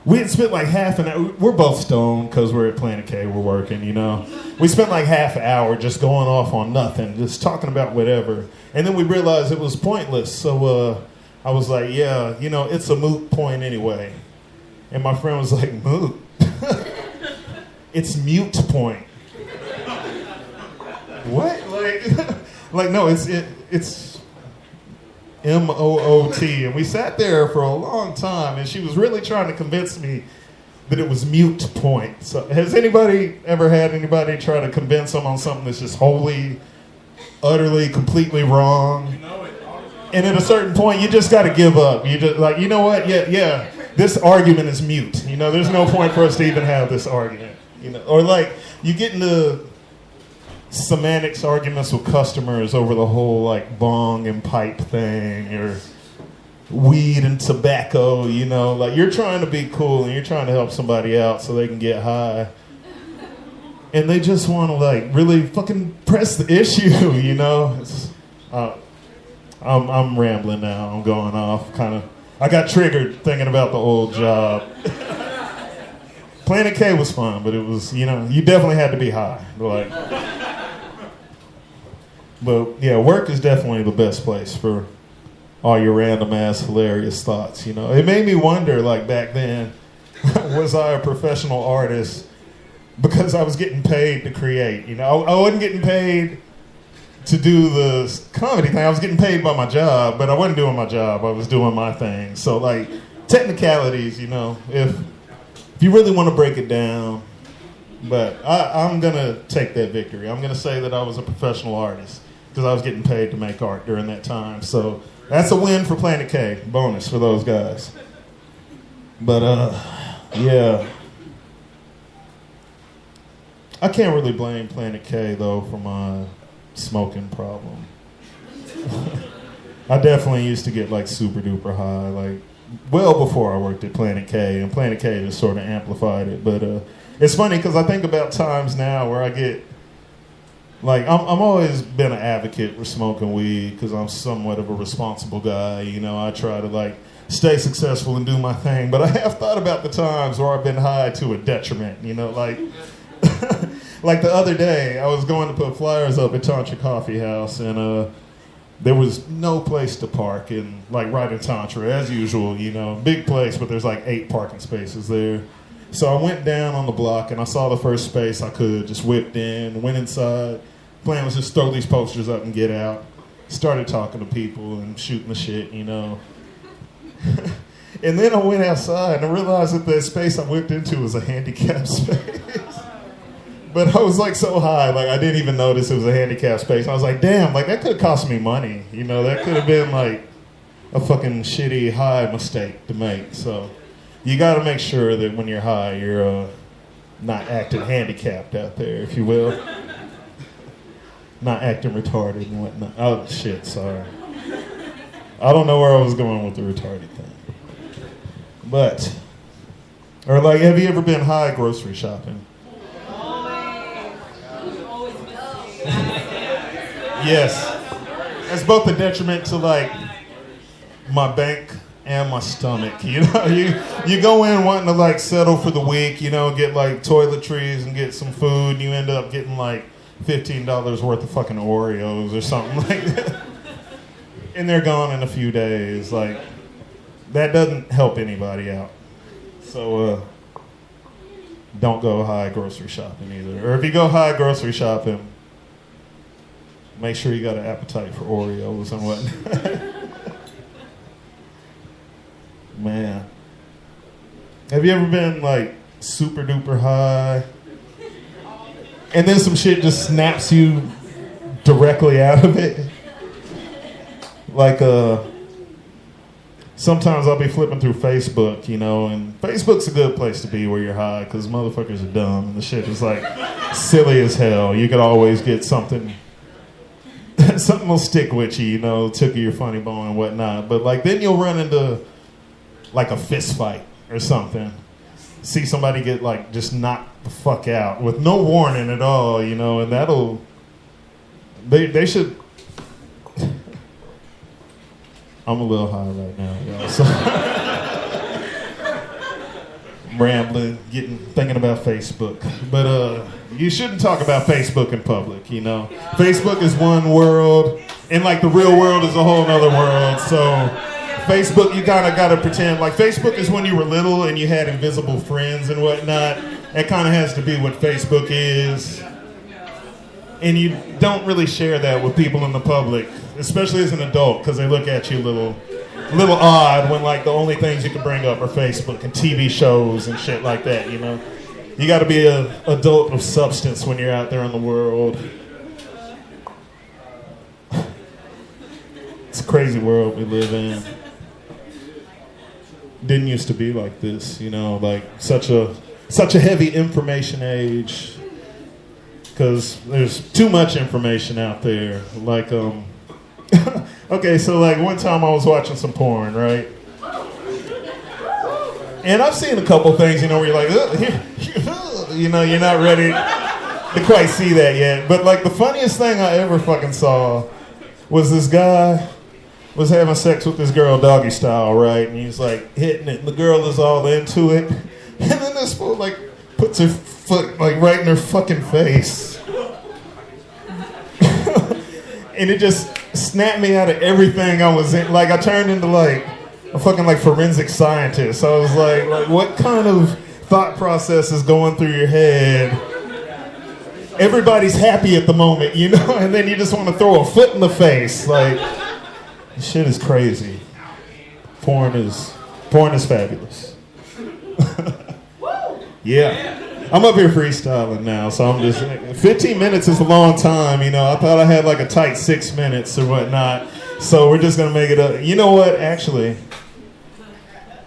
we had spent like half an hour. We're both stoned because we're at Planet K. We're working, you know. We spent like half an hour just going off on nothing, just talking about whatever. And then we realized it was pointless. So I was like, yeah, you know, it's a moot point anyway. And my friend was like, moot? It's mute point. What? Like no, it's M-O-O-T, and we sat there for a long time, and she was really trying to convince me that it was mute point. So has anybody ever had anybody try to convince them on something that's just wholly, utterly, completely wrong? And at a certain point, you just got to give up. You just like, you know what? Yeah, this argument is mute. You know, there's no point for us to even have this argument. You know, or like you get into semantics arguments with customers over the whole like bong and pipe thing or weed and tobacco, you know, like you're trying to be cool and you're trying to help somebody out so they can get high and they just want to like really fucking press the issue, you know. I'm rambling now. I'm going off kind of. I got triggered thinking about the old job. Planet K was fun, but it was, you know, you definitely had to be high. Like, but yeah, work is definitely the best place for all your random ass hilarious thoughts, you know. It made me wonder, like back then, was I a professional artist because I was getting paid to create, you know. I wasn't getting paid to do the comedy thing. I was getting paid by my job, but I wasn't doing my job. I was doing my thing. So like technicalities, you know, if you really want to break it down, but I'm going to take that victory. I'm going to say that I was a professional artist because I was getting paid to make art during that time. So that's a win for Planet K. Bonus for those guys. But, yeah. I can't really blame Planet K though for my smoking problem. I definitely used to get like super duper high, like well before I worked at Planet K, and Planet K just sort of amplified it. But it's funny because I think about times now where I get like I'm always been an advocate for smoking weed because I'm somewhat of a responsible guy. You know, I try to like stay successful and do my thing. But I have thought about the times where I've been high to a detriment. You know, like like the other day I was going to put flyers up at Tantra Coffee House, and there was no place to park in, like, right in Tantra, as usual, you know. Big place, but there's, like, 8 parking spaces there. So I went down on the block, and I saw the first space I could, just whipped in, went inside. Plan was just throw these posters up and get out. Started talking to people and shooting the shit, you know. And then I went outside, and I realized that the space I whipped into was a handicapped space. But I was like so high, like I didn't even notice it was a handicapped space. I was like, damn, like that could have cost me money. You know, that could have been like a fucking shitty high mistake to make. So you got to make sure that when you're high, you're not acting handicapped out there, if you will. Not acting retarded and whatnot. Oh, shit, sorry. I don't know where I was going with the retarded thing. But, or like, have you ever been high grocery shopping? Yes. That's both a detriment to like my bank and my stomach. You know, you go in wanting to like settle for the week, you know, get like toiletries and get some food, and you end up getting like $15 worth of fucking Oreos or something like that. And they're gone in a few days. Like, that doesn't help anybody out. So don't go high grocery shopping either. Or if you go high grocery shopping, make sure you got an appetite for Oreos and whatnot. Man. Have you ever been like super duper high and then some shit just snaps you directly out of it? Like sometimes I'll be flipping through Facebook, you know, and Facebook's a good place to be where you're high because motherfuckers are dumb and the shit is like silly as hell. You could always get something will stick with you, you know, tickle your funny bone and whatnot. But like then you'll run into like a fist fight or something. See somebody get like just knocked the fuck out with no warning at all, you know, and that'll they should. I'm a little high right now, y'all. So I'm rambling, thinking about Facebook. But you shouldn't talk about Facebook in public, you know. Facebook is one world, and like the real world is a whole other world. So Facebook, you kind of got to pretend like Facebook is when you were little and you had invisible friends and whatnot. It kind of has to be what Facebook is. And you don't really share that with people in the public, especially as an adult, because they look at you a little odd when like the only things you can bring up are Facebook and TV shows and shit like that, you know. You got to be an adult of substance when you're out there in the world. It's a crazy world we live in. Didn't used to be like this, you know, like such a heavy information age. Because there's too much information out there. Like, okay, so like one time I was watching some porn, right? And I've seen a couple things, you know, where you're like, you know, you're not ready to quite see that yet. But like the funniest thing I ever fucking saw was this guy was having sex with this girl doggy style, right? And he's like hitting it, and the girl is all into it. And then this fool like puts her foot like right in her fucking face. And it just snapped me out of everything I was in. Like I turned into like a fucking like forensic scientist. I was like what kind of thought process is going through your head? Everybody's happy at the moment, you know, and then you just want to throw a foot in the face. Like this shit is crazy. Porn is fabulous. Yeah. I'm up here freestyling now, so I'm just... 15 minutes is a long time, you know. I thought I had like a tight 6 minutes or whatnot. So we're just going to make it up. You know what? Actually,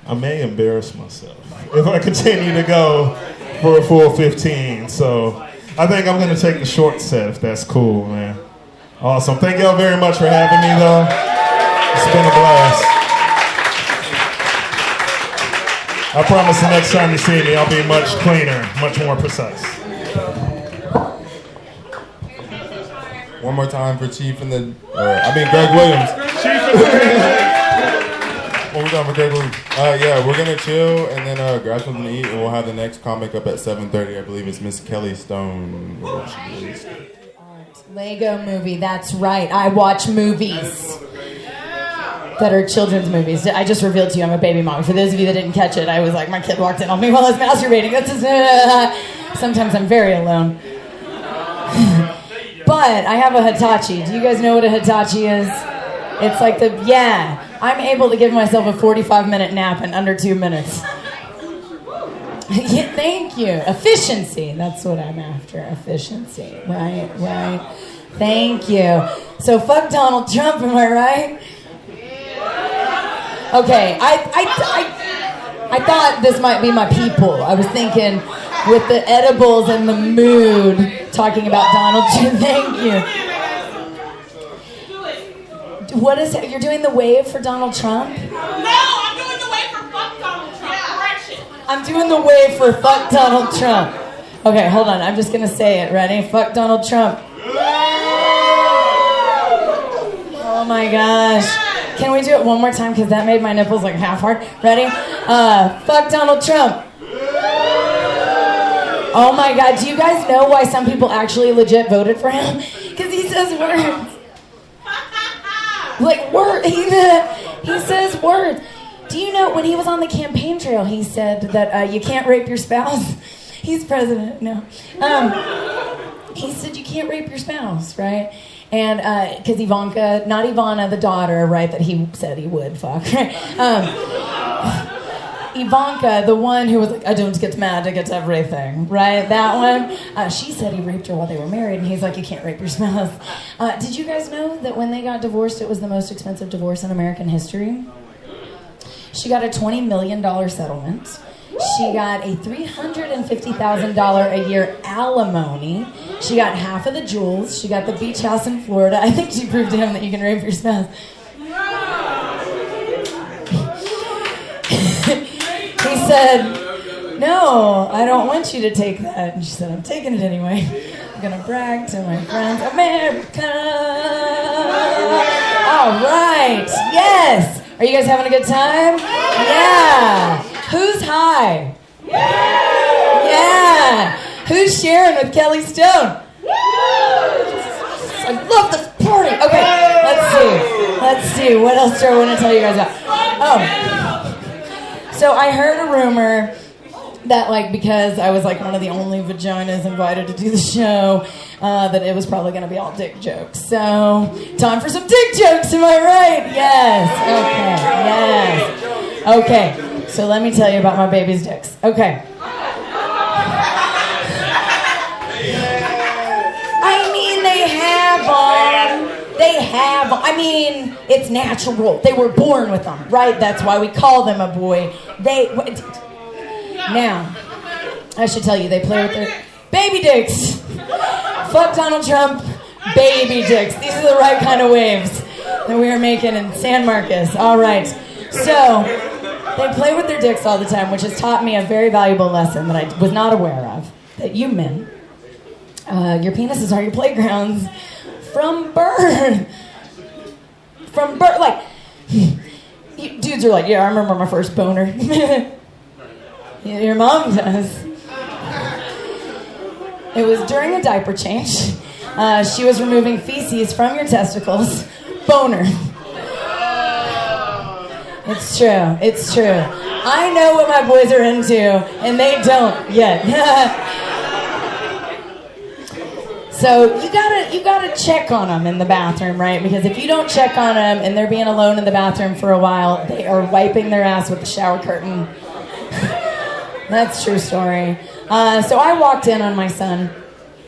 I may embarrass myself if I continue to go for a full 15. So I think I'm going to take the short set if that's cool, man. Awesome. Thank y'all very much for having me, though. It's been a blast. I promise the next time you see me, I'll be much cleaner, much more precise. One more time for Chief and the, Greg Williams. One more time for Greg Williams. Yeah, we're gonna chill and then grab something to eat, and we'll have the next comic up at 7:30. I believe it's Miss Kelly Stone. Lego movie, that's right. I watch movies that are children's movies. I just revealed to you I'm a baby mom. For those of you that didn't catch it, I was like, my kid walked in on me while I was masturbating. Sometimes I'm very alone. But I have a Hitachi. Do you guys know what a Hitachi is? It's like I'm able to give myself a 45-minute nap in under 2 minutes. Yeah, thank you. Efficiency. That's what I'm after. Efficiency. Right. Thank you. So fuck Donald Trump, am I right? Okay, I thought this might be my people. I was thinking with the edibles and the mood, talking about Donald Trump. Thank you. What is it? You're doing the wave for Donald Trump? No, I'm doing the wave for fuck Donald Trump. Correction. I'm doing the wave for fuck Donald Trump. Okay, hold on. I'm just going to say it. Ready? Fuck Donald Trump. Oh my gosh. Can we do it one more time? Because that made my nipples like half hard. Ready? Fuck Donald Trump. Oh my God. Do you guys know why some people actually legit voted for him? Because he says words. Like word. He says words. Do you know when he was on the campaign trail, he said that you can't rape your spouse? He's president. No. He said you can't rape your spouse, right? And because Ivanka, not Ivana, the daughter, right, that he said he would fuck, right? Ivanka, the one who was like, I don't get mad, I get everything, right? That one, she said he raped her while they were married, and he's like, you can't rape your spouse. Did you guys know that when they got divorced, it was the most expensive divorce in American history? She got a $20 million settlement. She got a $350,000 a year alimony. She got half of the jewels. She got the beach house in Florida. I think she proved to him that you can rape your spouse. He said, no, I don't want you to take that. And she said, I'm taking it anyway. I'm going to brag to my friends. America! All right. Yes. Are you guys having a good time? Yeah. Who's high? Yeah. Who's sharing with Kelly Stone? I love this party. Okay, let's see. What else do I want to tell you guys about? Oh, so I heard a rumor that, like, because I was like one of the only vaginas invited to do the show, that it was probably going to be all dick jokes. So, time for some dick jokes, am I right? Yes. Okay. Yes. Okay. So let me tell you about my baby's dicks. Okay. I mean, they have them. I mean, it's natural. They were born with them, right? That's why we call them a boy. Now, I should tell you, they play with their baby dicks. Fuck Donald Trump, baby dicks. These are the right kind of waves that we are making in San Marcos. All right. So, they play with their dicks all the time, which has taught me a very valuable lesson that I was not aware of. That you men, your penises are your playgrounds from birth. From birth. Like, dudes are like, yeah, I remember my first boner. Yeah, your mom does. It was during a diaper change. She was removing feces from your testicles. Boner. It's true. It's true. I know what my boys are into, and they don't yet. So you gotta check on them in the bathroom, right? Because if you don't check on them and they're being alone in the bathroom for a while, they are wiping their ass with the shower curtain. That's a true story. So I walked in on my son,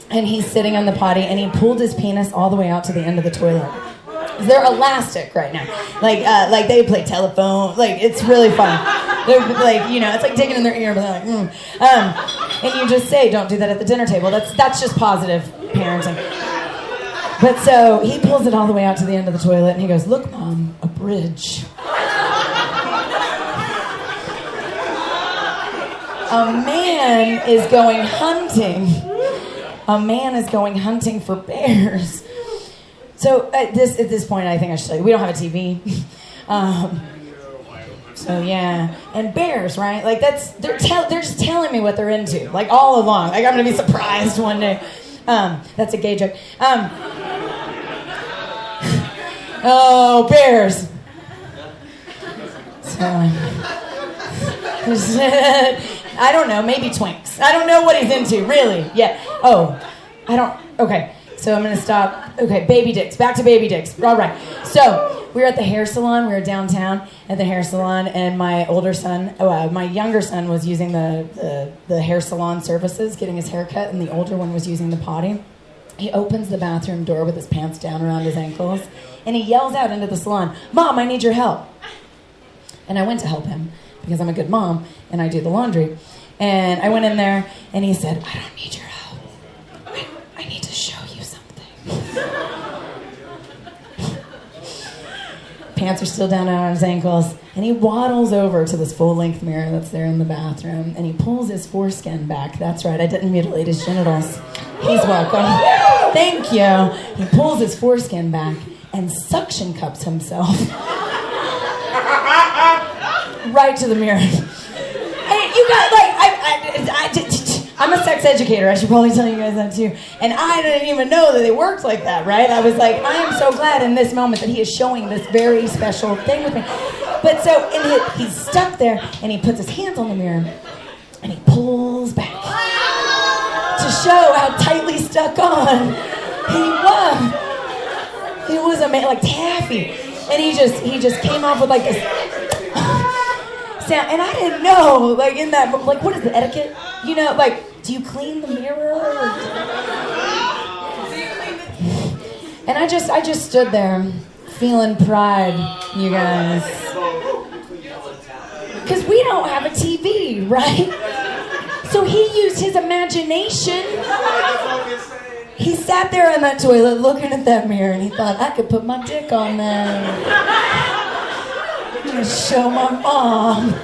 and he's sitting on the potty, and he pulled his penis all the way out to the end of the toilet. They're elastic right now. Like they play telephone. Like, it's really fun. They're like, it's like digging in their ear, but they're like, And you just say, don't do that at the dinner table. That's just positive parenting. But so he pulls it all the way out to the end of the toilet and he goes, look, Mom, a bridge. A man is going hunting. A man is going hunting for bears. So at this point, I think I should tell you, we don't have a TV. So yeah, and bears, right? Like they're just telling me what they're into, like all along. Like I'm gonna be surprised one day. That's a gay joke. Oh, bears. So, I don't know, maybe twinks. I don't know what he's into, really. Yeah. Oh, okay. So I'm going to stop. Okay, baby dicks. Back to baby dicks. All right. So we were at the hair salon. We were downtown at the hair salon, and my my younger son was using the hair salon services, getting his hair cut, and the older one was using the potty. He opens the bathroom door with his pants down around his ankles, and he yells out into the salon, Mom, I need your help. And I went to help him, because I'm a good mom, and I do the laundry. And I went in there, and he said, I don't need your help. I need to show you something. Pants are still down around his ankles, and he waddles over to this full-length mirror that's there in the bathroom, and he pulls his foreskin back. That's right, I didn't mutilate his genitals. He's welcome. Thank you. He pulls his foreskin back and suction cups himself right to the mirror. Hey, you got I'm a sex educator. I should probably tell you guys that too. And I didn't even know that it worked like that, right? I was like, I am so glad in this moment that he is showing this very special thing with me. But so, and he's stuck there, and he puts his hands on the mirror, and he pulls back to show how tightly stuck on he was. He was like taffy, and he just came off with like this sound, and I didn't know, like in that, like what is the etiquette? You know, like do you clean the mirror? And I just stood there, feeling pride, you guys, because we don't have a TV, right? So he used his imagination. He sat there in that toilet looking at that mirror, and he thought, I could put my dick on there. I'm going to show my mom.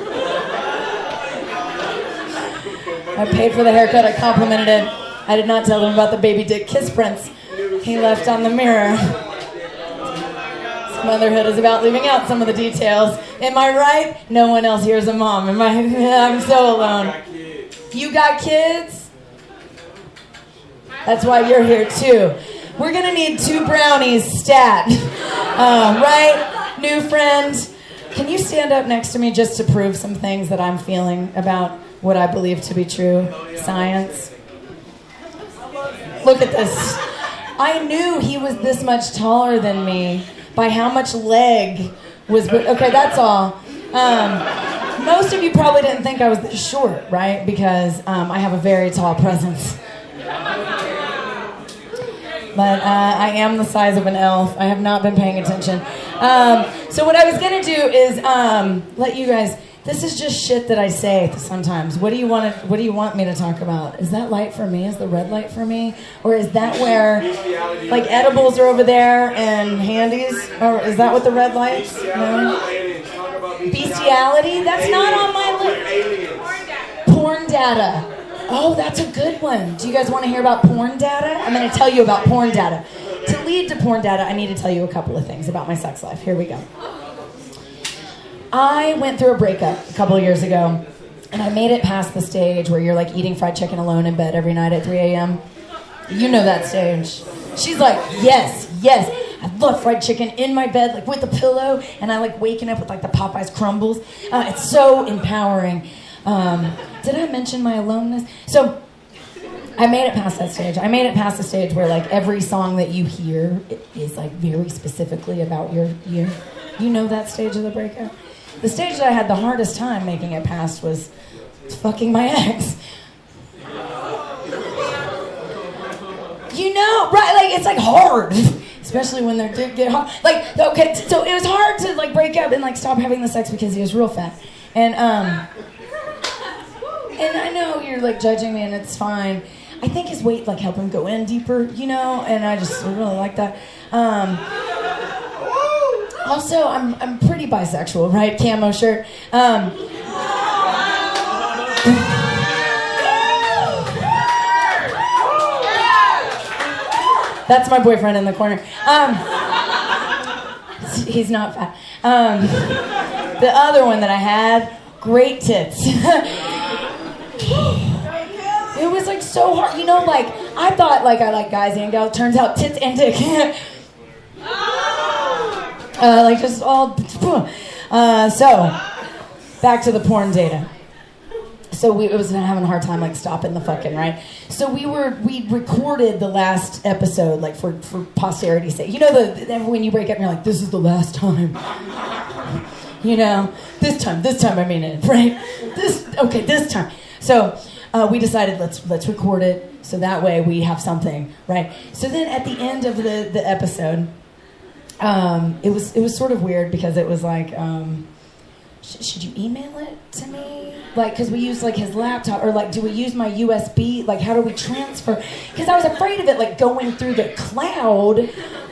I paid for the haircut. I complimented it. I did not tell him about the baby dick kiss prints he left on the mirror. Motherhood is about leaving out some of the details. Am I right? No one else here is a mom. I'm so alone. You got kids? That's why you're here too. We're gonna need 2 brownies stat. Right? New friend. Can you stand up next to me just to prove some things that I'm feeling about what I believe to be true? Science. Look at this. I knew he was this much taller than me by how much leg was... Okay, that's all. Most of you probably didn't think I was this short, right? Because I have a very tall presence. But I am the size of an elf. I have not been paying attention. So what I was going to do is let you guys... This is just shit that I say sometimes. What do you want me to talk about? Is that light for me? Is the red light for me? Or is that where, like, edibles are over there and handies? Or is that what the red light's? No? Bestiality? That's not on my list. Porn data. Oh, that's a good one. Do you guys want to hear about porn data? I'm going to tell you about porn data. To lead to porn data, I need to tell you a couple of things about my sex life. Here we go. I went through a breakup a couple of years ago, and I made it past the stage where you're like eating fried chicken alone in bed every night at 3 a.m. You know that stage. She's like, yes, I love fried chicken in my bed, like with a pillow, and I like waking up with like the Popeyes crumbles. It's so empowering. Did I mention my aloneness? So I made it past that stage. I made it past the stage where like every song that you hear is like very specifically about you. You know that stage of the breakup? The stage that I had the hardest time making it past was fucking my ex. You know, right? Like, it's like hard. Especially when their dick get hard. Like, okay, so it was hard to like break up and like stop having the sex because he was real fat. And And I know you're like judging me, and it's fine. I think his weight like helped him go in deeper, you know, and I just really like that. Also, I'm pretty bisexual, right? Camo shirt. That's my boyfriend in the corner. He's not fat. The other one that I had, great tits. It was like so hard, you know, like I thought like I like guys and gals. Turns out tits and dick. Like just all. So back to the porn data. So it was having a hard time like stopping the fucking, right? So we recorded the last episode like for posterity's sake. You know when you break up and you're like, this is the last time. You know, this time I mean it, right? This time. So we decided let's record it so that way we have something, right? So then at the end of the episode, it was sort of weird because it was like, should you email it to me? Like, because we use like his laptop, or like, do we use my USB? Like, how do we transfer? Because I was afraid of it like going through the cloud,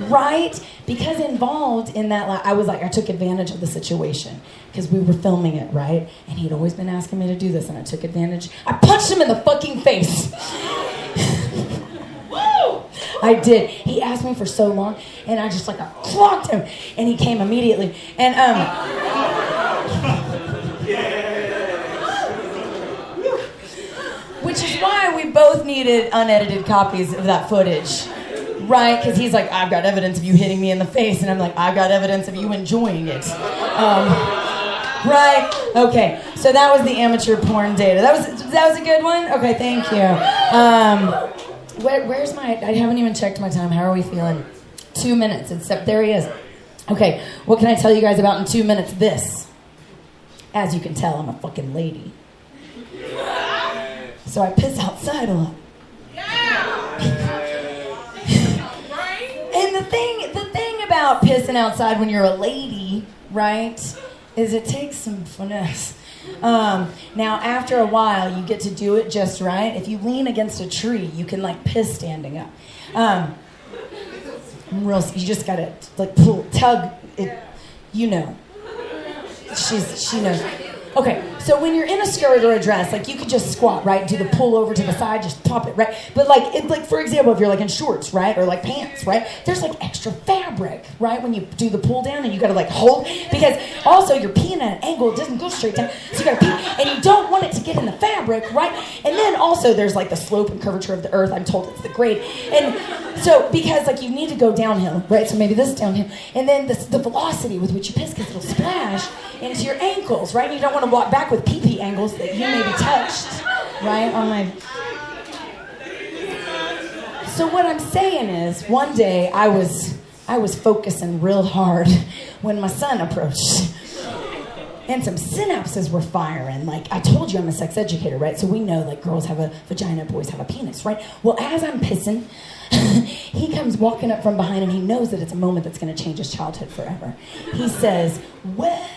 right? Because involved in that, like, I took advantage of the situation because we were filming it, right? And he'd always been asking me to do this, and I took advantage. I punched him in the fucking face. Woo! I did. He asked me for so long, and I just like I clocked him, and he came immediately. And which is why we both needed unedited copies of that footage, right? Because he's like, I've got evidence of you hitting me in the face, and I'm like, I've got evidence of you enjoying it. Right? Okay. So that was the amateur porn data. That was a good one. Okay, thank you. Where's my? I haven't even checked my time. How are we feeling? 2 minutes. Except there he is. Okay. What can I tell you guys about in 2 minutes? This. As you can tell, I'm a fucking lady. So I piss outside a lot. And the thing about pissing outside when you're a lady, right, is it takes some finesse. Now, after a while, you get to do it just right. If you lean against a tree, you can like piss standing up. You just gotta like tug it. You know. She knows. Okay, so when you're in a skirt or a dress, like you could just squat, right? Do the pull over to the side, just pop it, right? But like for example, if you're like in shorts, right? Or like pants, right? There's like extra fabric, right? When you do the pull down and you gotta like hold, because also you're peeing at an angle, it doesn't go straight down, so you gotta pee, and you don't want it to get in the fabric, right? And then also there's like the slope and curvature of the earth, I'm told it's the grade. And so, because like you need to go downhill, right? So maybe this is downhill. And then the velocity with which you piss, because it'll splash into your ankles, right? You don't want to walk back with pee-pee angles that you may be touched, right? So what I'm saying is, one day I was focusing real hard when my son approached. And some synapses were firing. Like, I told you I'm a sex educator, right? So we know, like, girls have a vagina, boys have a penis, right? Well, as I'm pissing, he comes walking up from behind, and he knows that it's a moment that's going to change his childhood forever. He says, well,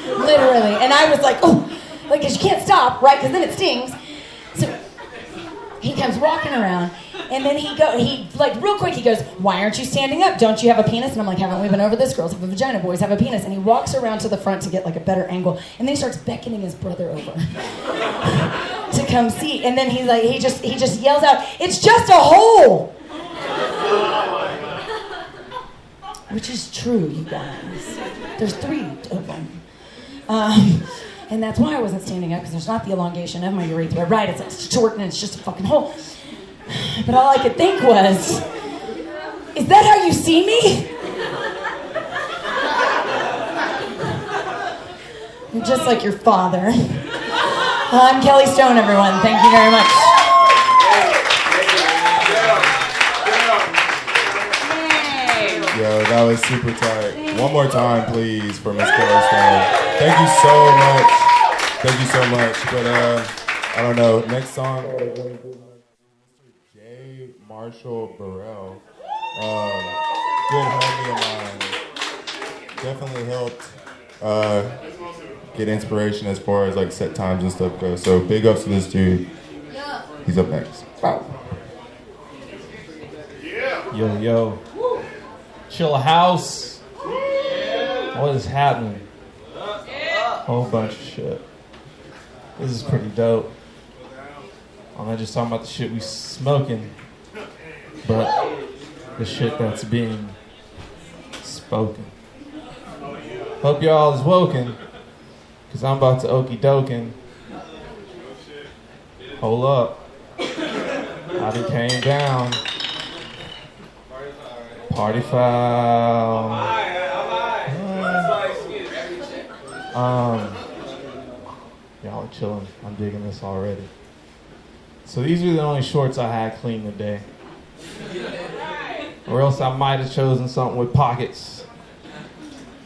literally. And I was like, oh, like, because you can't stop, right? Because then it stings. So he comes walking around, and then he like, real quick, he goes, why aren't you standing up? Don't you have a penis? And I'm like, haven't we been over this? Girls have a vagina, boys have a penis. And he walks around to the front to get, like, a better angle, and then he starts beckoning his brother over to come see. And then he's like, he just yells out, it's just a hole! Which is true, you guys. There's 3 of them. And that's why I wasn't standing up, because there's not the elongation of my urethra. Right, it's like short and it's just a fucking hole. But all I could think was, is that how you see me? You're just like your father. I'm Kelly Stone, everyone. Thank you very much. Yo, that was super tight. One more time, please, for Miss Kelly Stone. Thank you so much. Thank you so much. But I don't know. Next song, Marshall Burrell. Good homie of mine. Definitely helped get inspiration as far as like set times and stuff goes. So big ups to this dude. He's up next. Wow. Yo, yo. Chillhouse. What is happening? Whole bunch of shit. This is pretty dope. I'm not just talking about the shit we smoking, but the shit that's being spoken. Hope y'all is woken, because I'm about to okey doken. Hold up. I done came down. Party foul. Y'all are chilling. I'm digging this already. So these are the only shorts I had clean today. Or else I might have chosen something with pockets.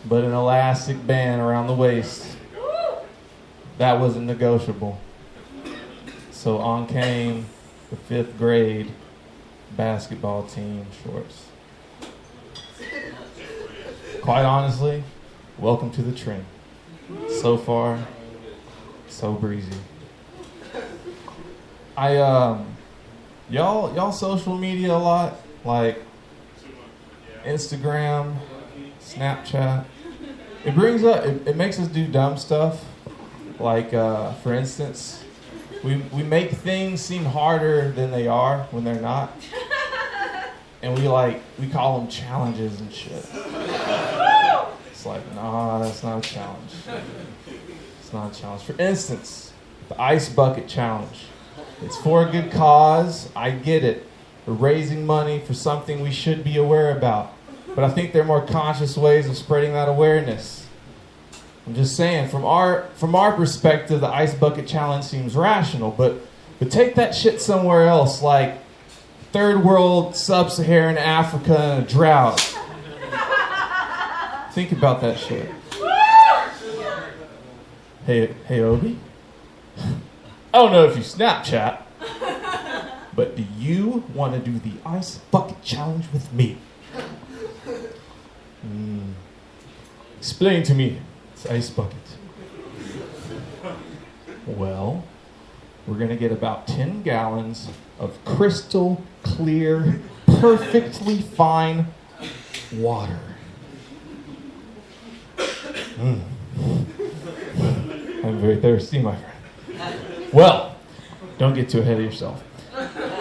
But an elastic band around the waist. That wasn't negotiable. So on came the 5th grade basketball team shorts. Quite honestly, welcome to the trend. So far, so breezy. Y'all social media a lot, like Instagram, Snapchat. It brings up, it makes us do dumb stuff. Like for instance, we make things seem harder than they are when they're not. And we call them challenges and shit. It's like, nah, that's not a challenge. It's not a challenge. For instance, the ice bucket challenge. It's for a good cause. I get it. We're raising money for something we should be aware about. But I think there are more conscious ways of spreading that awareness. I'm just saying, from our perspective, the ice bucket challenge seems rational, but take that shit somewhere else, like third world, sub-Saharan Africa, and a drought. Think about that shit. Hey, Obi. I don't know if you Snapchat, but do you want to do the ice bucket challenge with me? Explain to me. It's ice bucket. Well, we're going to get about 10 gallons of crystal clear, perfectly fine water. I'm very thirsty, my friend. Well, don't get too ahead of yourself.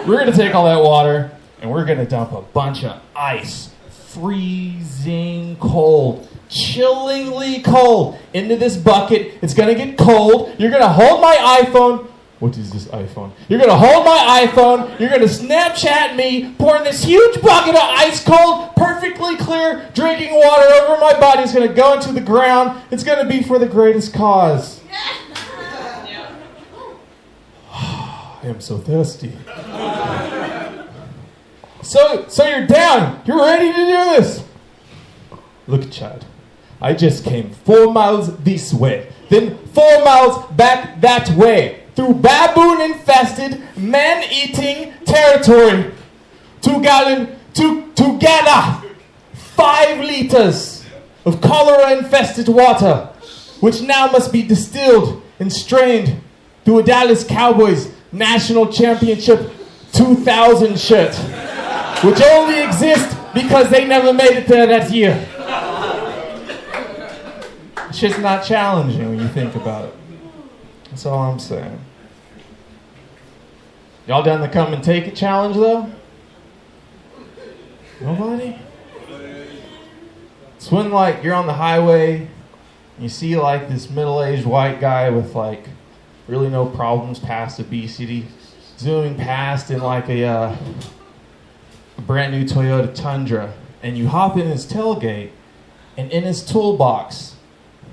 We're going to take all that water and we're going to dump a bunch of ice, freezing cold, chillingly cold, into this bucket. It's going to get cold. You're going to hold my iPhone. What is this iPhone? You're going to hold my iPhone. You're going to Snapchat me pouring this huge bucket of ice cold, perfectly clear drinking water over my body. It's going to go into the ground. It's going to be for the greatest cause. I am so thirsty. So you're down. You're ready to do this. Look, Chad. I just came 4 miles this way, then 4 miles back that way, through baboon-infested, man-eating territory, to gather 5 liters of cholera-infested water, which now must be distilled and strained through a Dallas Cowboys National Championship 2000 shirt, which only exists because they never made it there that year. It's just not challenging when you think about it. That's all I'm saying. Y'all done the come and take it challenge though? Nobody? It's when like you're on the highway and you see like this middle-aged white guy with like really no problems past obesity zooming past in like a brand new Toyota Tundra, and you hop in his tailgate, and in his toolbox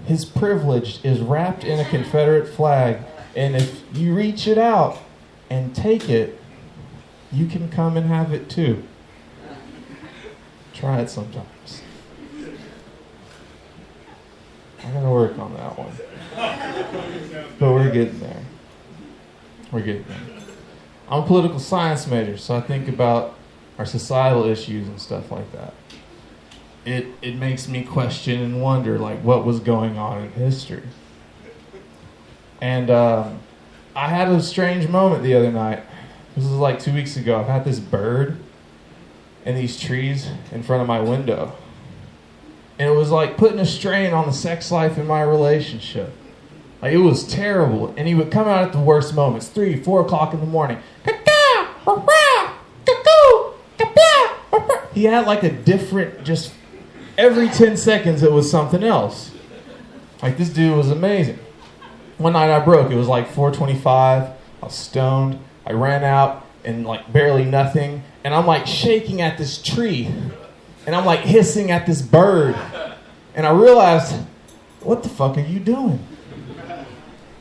his privilege is wrapped in a Confederate flag, and if you reach it out and take it, you can come and have it too. Try it sometimes. I gotta work on that one. But we're getting there. We're getting there. I'm a political science major, so I think about our societal issues and stuff like that. It makes me question and wonder like what was going on in history. And I had a strange moment the other night. This was like 2 weeks ago. I've had this bird in these trees in front of my window. And it was like putting a strain on the sex life in my relationship. Like, it was terrible. And he would come out at the worst moments, 3, 4 o'clock in the morning. He had like a different, just every 10 seconds it was something else. Like, this dude was amazing. One night I broke. It was like 4:25. I was stoned. I ran out and like barely nothing. And I'm like shaking at this tree. And I'm like hissing at this bird. And I realized, what the fuck are you doing?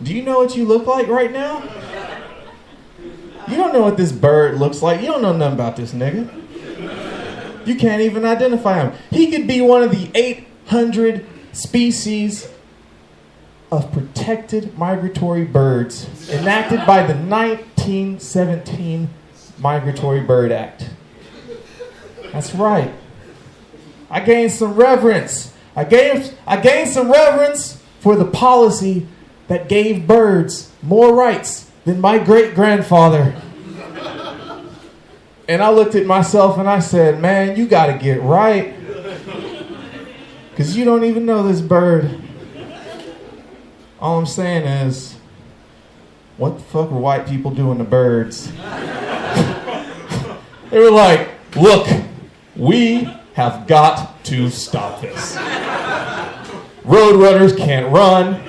Do you know what you look like right now? You don't know what this bird looks like. You don't know nothing about this nigga. You can't even identify him. He could be one of the 800 species of protected migratory birds enacted by the 1917 Migratory Bird Act. That's right. I gained some reverence. I gained some reverence for the policy that gave birds more rights than my great-grandfather. And I looked at myself and I said, man, you gotta get right. Because you don't even know this bird. All I'm saying is, what the fuck were white people doing to birds? They were like, look, we have got to stop this. Roadrunners can't run.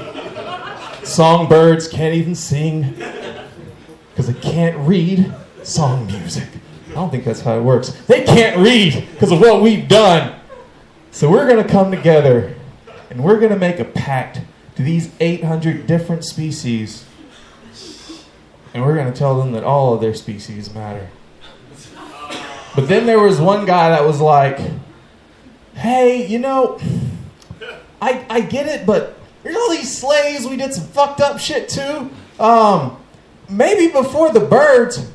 Songbirds can't even sing. Because they can't read song music. I don't think that's how it works. They can't read because of what we've done. So we're going to come together and we're going to make a pact to these 800 different species. And we're going to tell them that all of their species matter. But then there was one guy that was like, hey, you know, I get it, but there's all these slaves we did some fucked up shit to. Maybe before the birds,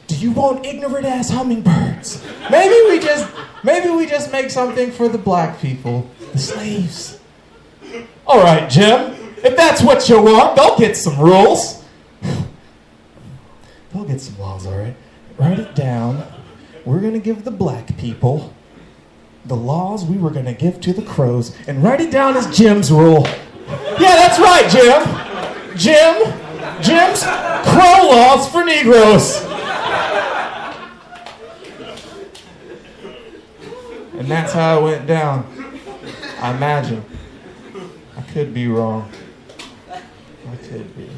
do you want ignorant ass hummingbirds? Maybe we just make something for the black people, the slaves. All right, Jim, if that's what you want, they'll get some rules. They'll get some laws, all right? Write it down. We're going to give the black people the laws we were going to give to the crows, and write it down as Jim's rule. Yeah, that's right, Jim. Jim's crow laws for Negroes. And that's how it went down. I imagine. I could be wrong. I could be.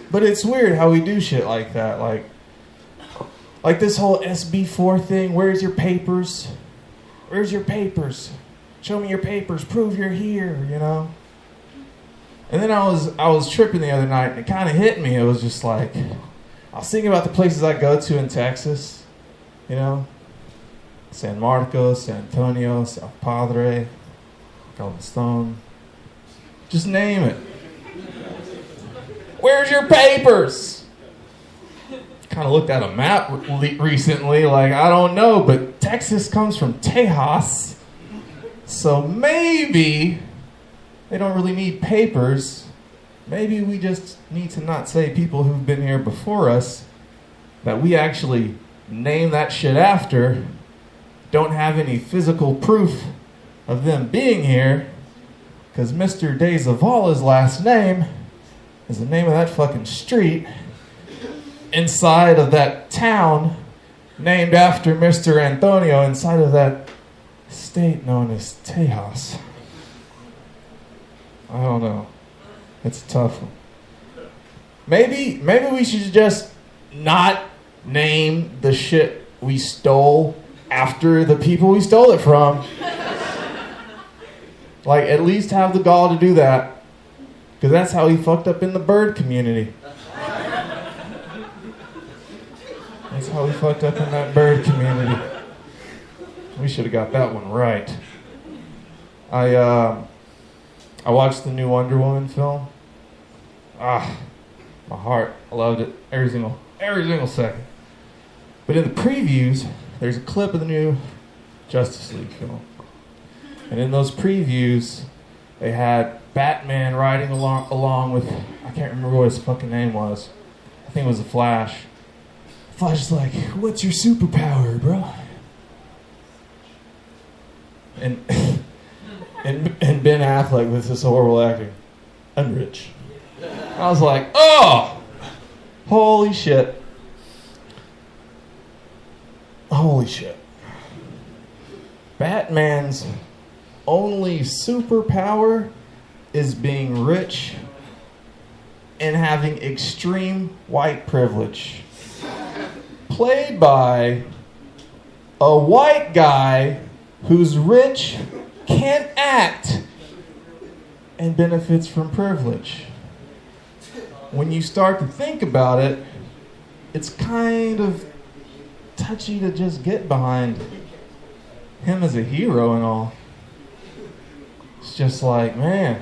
But it's weird how we do shit like that. Like this whole SB4 thing. Where's your papers? Where's your papers? Show me your papers. Prove you're here, you know? And then I was tripping the other night, and it kind of hit me. It was just like, I was thinking about the places I go to in Texas, you know? San Marcos, San Antonio, South Padre, Galveston. Just name it. Where's your papers? Kind of looked at a map recently, like, I don't know, but Texas comes from Tejas. So maybe they don't really need papers. Maybe we just need to not say people who've been here before us that we actually name that shit after don't have any physical proof of them being here, because Mr. De Zavala's last name is the name of that fucking street inside of that town named after Mr. Antonio inside of that state known as Tejas. I don't know. It's a tough one. Maybe we should just not name the shit we stole after the people we stole it from. Like, at least have the gall to do that. Because that's how he fucked up in the bird community. That's how he fucked up in that bird community. We should have got that one right. I watched the new Wonder Woman film. My heart. I loved it. Every single second. But in the previews, there's a clip of the new Justice League film. And in those previews, they had Batman riding along with, I can't remember what his fucking name was. I think it was the Flash. Flash is like, what's your superpower, bro? And and Ben Affleck with this horrible acting. I'm rich. I was like, oh, holy shit. Holy shit. Batman's only superpower is being rich and having extreme white privilege. Played by a white guy who's rich, can't act, and benefits from privilege. When you start to think about it, it's kind of touchy to just get behind him as a hero and all. It's just like, man,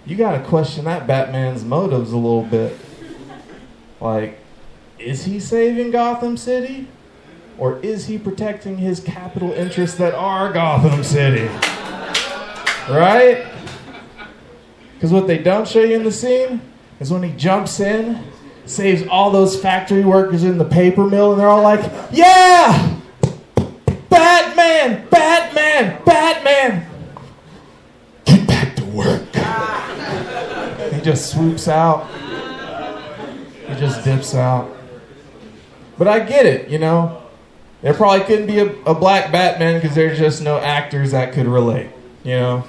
you gotta question that Batman's motives a little bit. Like, is he saving Gotham City? Or is he protecting his capital interests that are Gotham City? Right? Because what they don't show you in the scene is when he jumps in, saves all those factory workers in the paper mill, and they're all like, yeah! Batman! Batman! Batman! Get back to work. He just swoops out. He just dips out. But I get it, you know? There probably couldn't be a black Batman because there's just no actors that could relate, you know?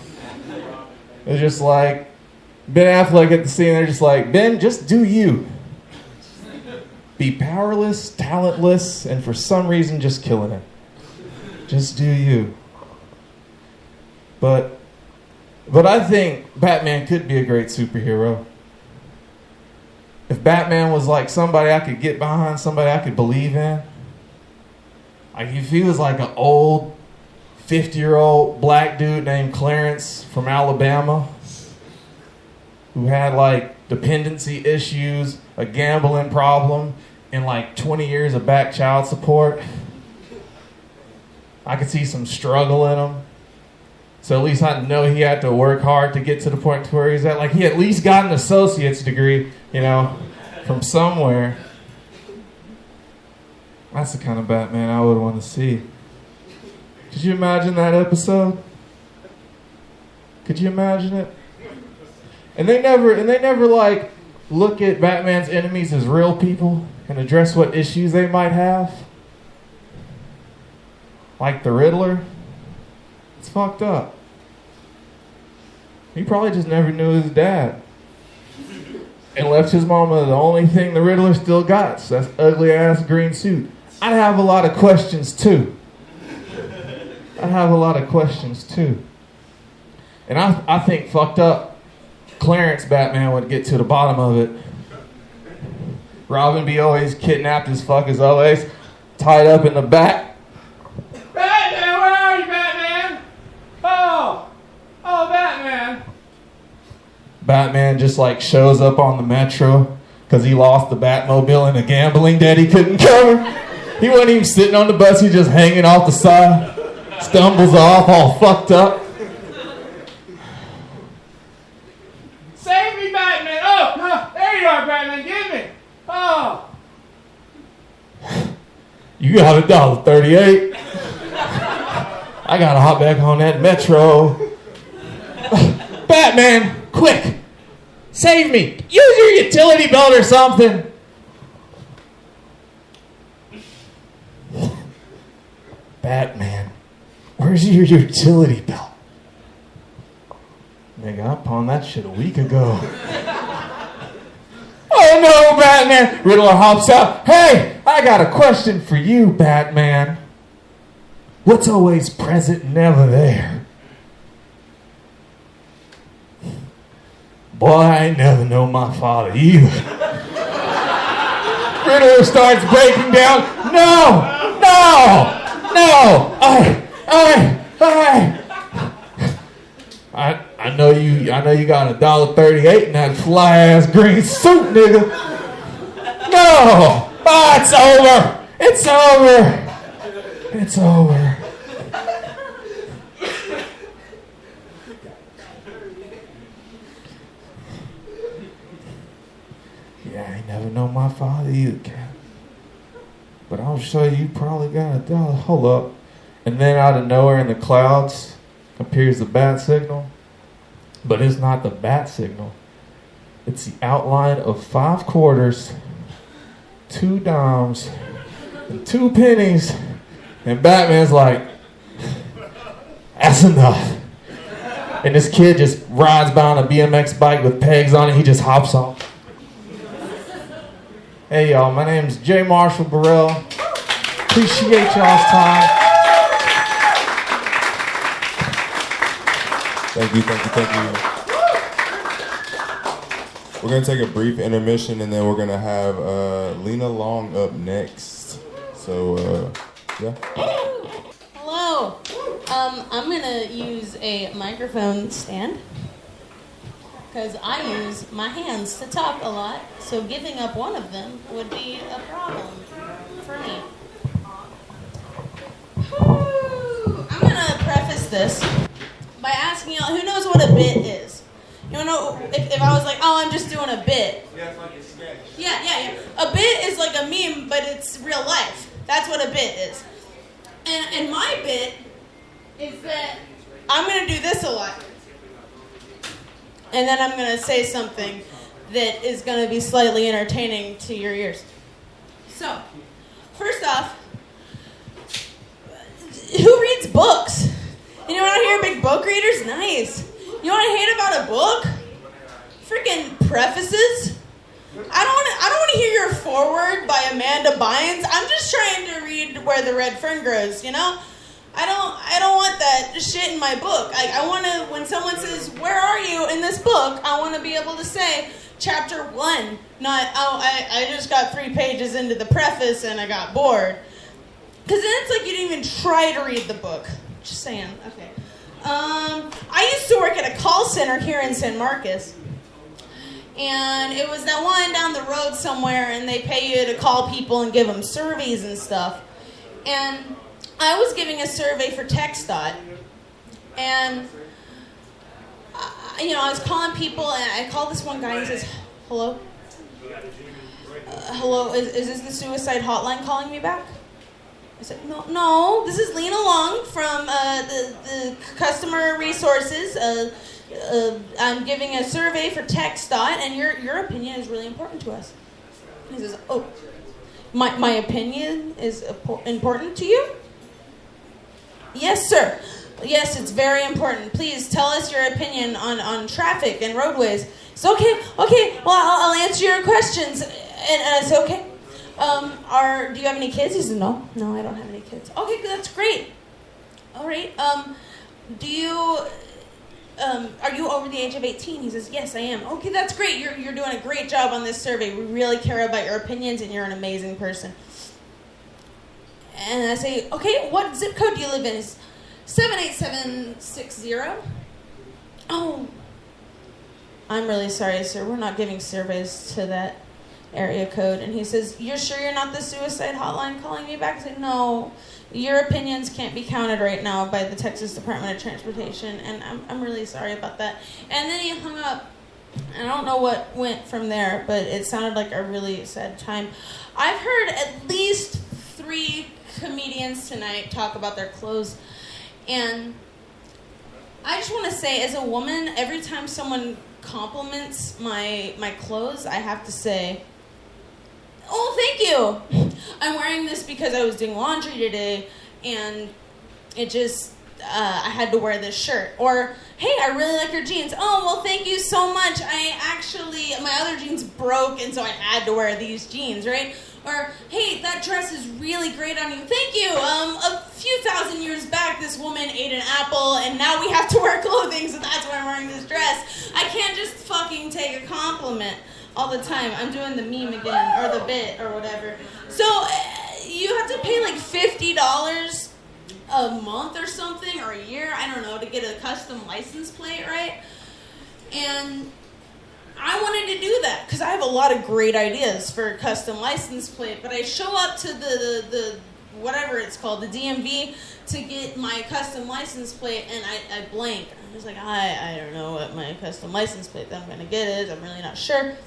It's just like Ben Affleck at the scene, they're just like, Ben, just do you. Be powerless, talentless, and for some reason just killing it. Just do you. But I think Batman could be a great superhero. If Batman was like somebody I could get behind, somebody I could believe in, like if he was like an old 50-year-old black dude named Clarence from Alabama who had like dependency issues, a gambling problem, and like 20 years of back child support, I could see some struggle in him. So at least I know he had to work hard to get to the point to where he's at. Like he at least got an associate's degree, you know, from somewhere. That's the kind of Batman I would want to see. Could you imagine that episode? Could you imagine it? And they never like look at Batman's enemies as real people and address what issues they might have. Like the Riddler. It's fucked up. He probably just never knew his dad. And left his mama the only thing the Riddler still got. So that's ugly ass green suit. I'd have a lot of questions too. And I think fucked up Clarence Batman would get to the bottom of it. Robin be always kidnapped as fuck as always, tied up in the back. Batman, where are you, Batman? Oh, Batman. Batman just like shows up on the metro because he lost the Batmobile in a gambling debt he couldn't cover. He wasn't even sitting on the bus, he just hanging off the side. Stumbles off all fucked up. Save me, Batman. Oh, no, there you are, Batman. Give me. Oh. You got $1.38. I gotta hop back on that metro. Batman, quick. Save me. Use your utility belt or something. Batman, where's your utility belt? Nigga, I pawned that shit a week ago. Oh no, Batman! Riddler hops out. Hey, I got a question for you, Batman. What's always present, never there? Boy, I ain't never known my father either. Riddler starts breaking down. No! I know you got $1.38 in that fly ass green suit, nigga. No! Oh, it's over! I ain't never known my father either, Cap. But I'm sure you probably got $1. Hold up. And then out of nowhere in the clouds appears the bat signal. But it's not the bat signal. It's the outline of 5 quarters, 2 dimes, and 2 pennies. And Batman's like, that's enough. And this kid just rides by on a BMX bike with pegs on it. He just hops off. Hey, y'all. My name's J. Marshall Burrell. Appreciate y'all's time. Thank you. We're going to take a brief intermission, and then we're going to have Lena Long up next. So, yeah. Hello. I'm going to use a microphone stand because I use my hands to talk a lot, so giving up one of them would be a problem for me. I'm going to preface this by asking y'all, who knows what a bit is? You know, if I was like, oh, I'm just doing a bit. Yeah, it's like a sketch. Yeah. A bit is like a meme, but it's real life. That's what a bit is. And my bit is that I'm going to do this a lot. And then I'm going to say something that is going to be slightly entertaining to your ears. So, first off, who reads books? Anyone out here big book readers? Nice. You want to hate about a book? Freaking prefaces? I don't want to hear your foreword by Amanda Bynes. I'm just trying to read Where the Red Fern Grows, you know? I don't want that shit in my book. I want to, when someone says, where are you in this book, I want to be able to say, chapter 1, not, oh, I just got 3 pages into the preface and I got bored. Because then it's like you didn't even try to read the book. Just saying. Okay. I used to work at a call center here in San Marcos. And it was that one down the road somewhere, and they pay you to call people and give them surveys and stuff. And I was giving a survey for TxDOT. And, I was calling people, and I called this one guy and he says, hello? Hello, is this the suicide hotline calling me back? I said, no, this is Lena Long from the customer resources. I'm giving a survey for TxDOT, and your opinion is really important to us. He says, oh, my opinion is important to you? Yes, sir. Yes, it's very important. Please tell us your opinion on traffic and roadways. It's okay, well, I'll answer your questions. And I said, okay. Do you have any kids? He said, no, I don't have any kids. Okay, that's great. All right. Are you over the age of 18? He says, yes, I am. Okay, that's great. You're doing a great job on this survey. We really care about your opinions, and you're an amazing person. And I say, okay, what zip code do you live in? It's 78760. Oh, I'm really sorry, sir. We're not giving surveys to that area code. And he says, you're sure you're not the suicide hotline calling me back? I said, no, your opinions can't be counted right now by the Texas Department of Transportation, and I'm really sorry about that. And then he hung up, and I don't know what went from there, but it sounded like a really sad time. I've heard at least 3 comedians tonight talk about their clothes, and I just want to say, as a woman, every time someone compliments my clothes, I have to say, oh, thank you. I'm wearing this because I was doing laundry today, and it just, I had to wear this shirt. Or, hey, I really like your jeans. Oh, well, thank you so much. My other jeans broke, and so I had to wear these jeans, right? Or, hey, that dress is really great on you. Thank you. A few thousand years back, this woman ate an apple, and now we have to wear clothing, so that's why I'm wearing this dress. I can't just fucking take a compliment all the time. I'm doing the meme again, or the bit, or whatever. So, you have to pay like $50 a month or something, or a year, I don't know, to get a custom license plate, right? And I wanted to do that, because I have a lot of great ideas for a custom license plate, but I show up to the whatever it's called, the DMV, to get my custom license plate, and I blank. I was like, I don't know what my custom license plate that I'm going to get is. I'm really not sure.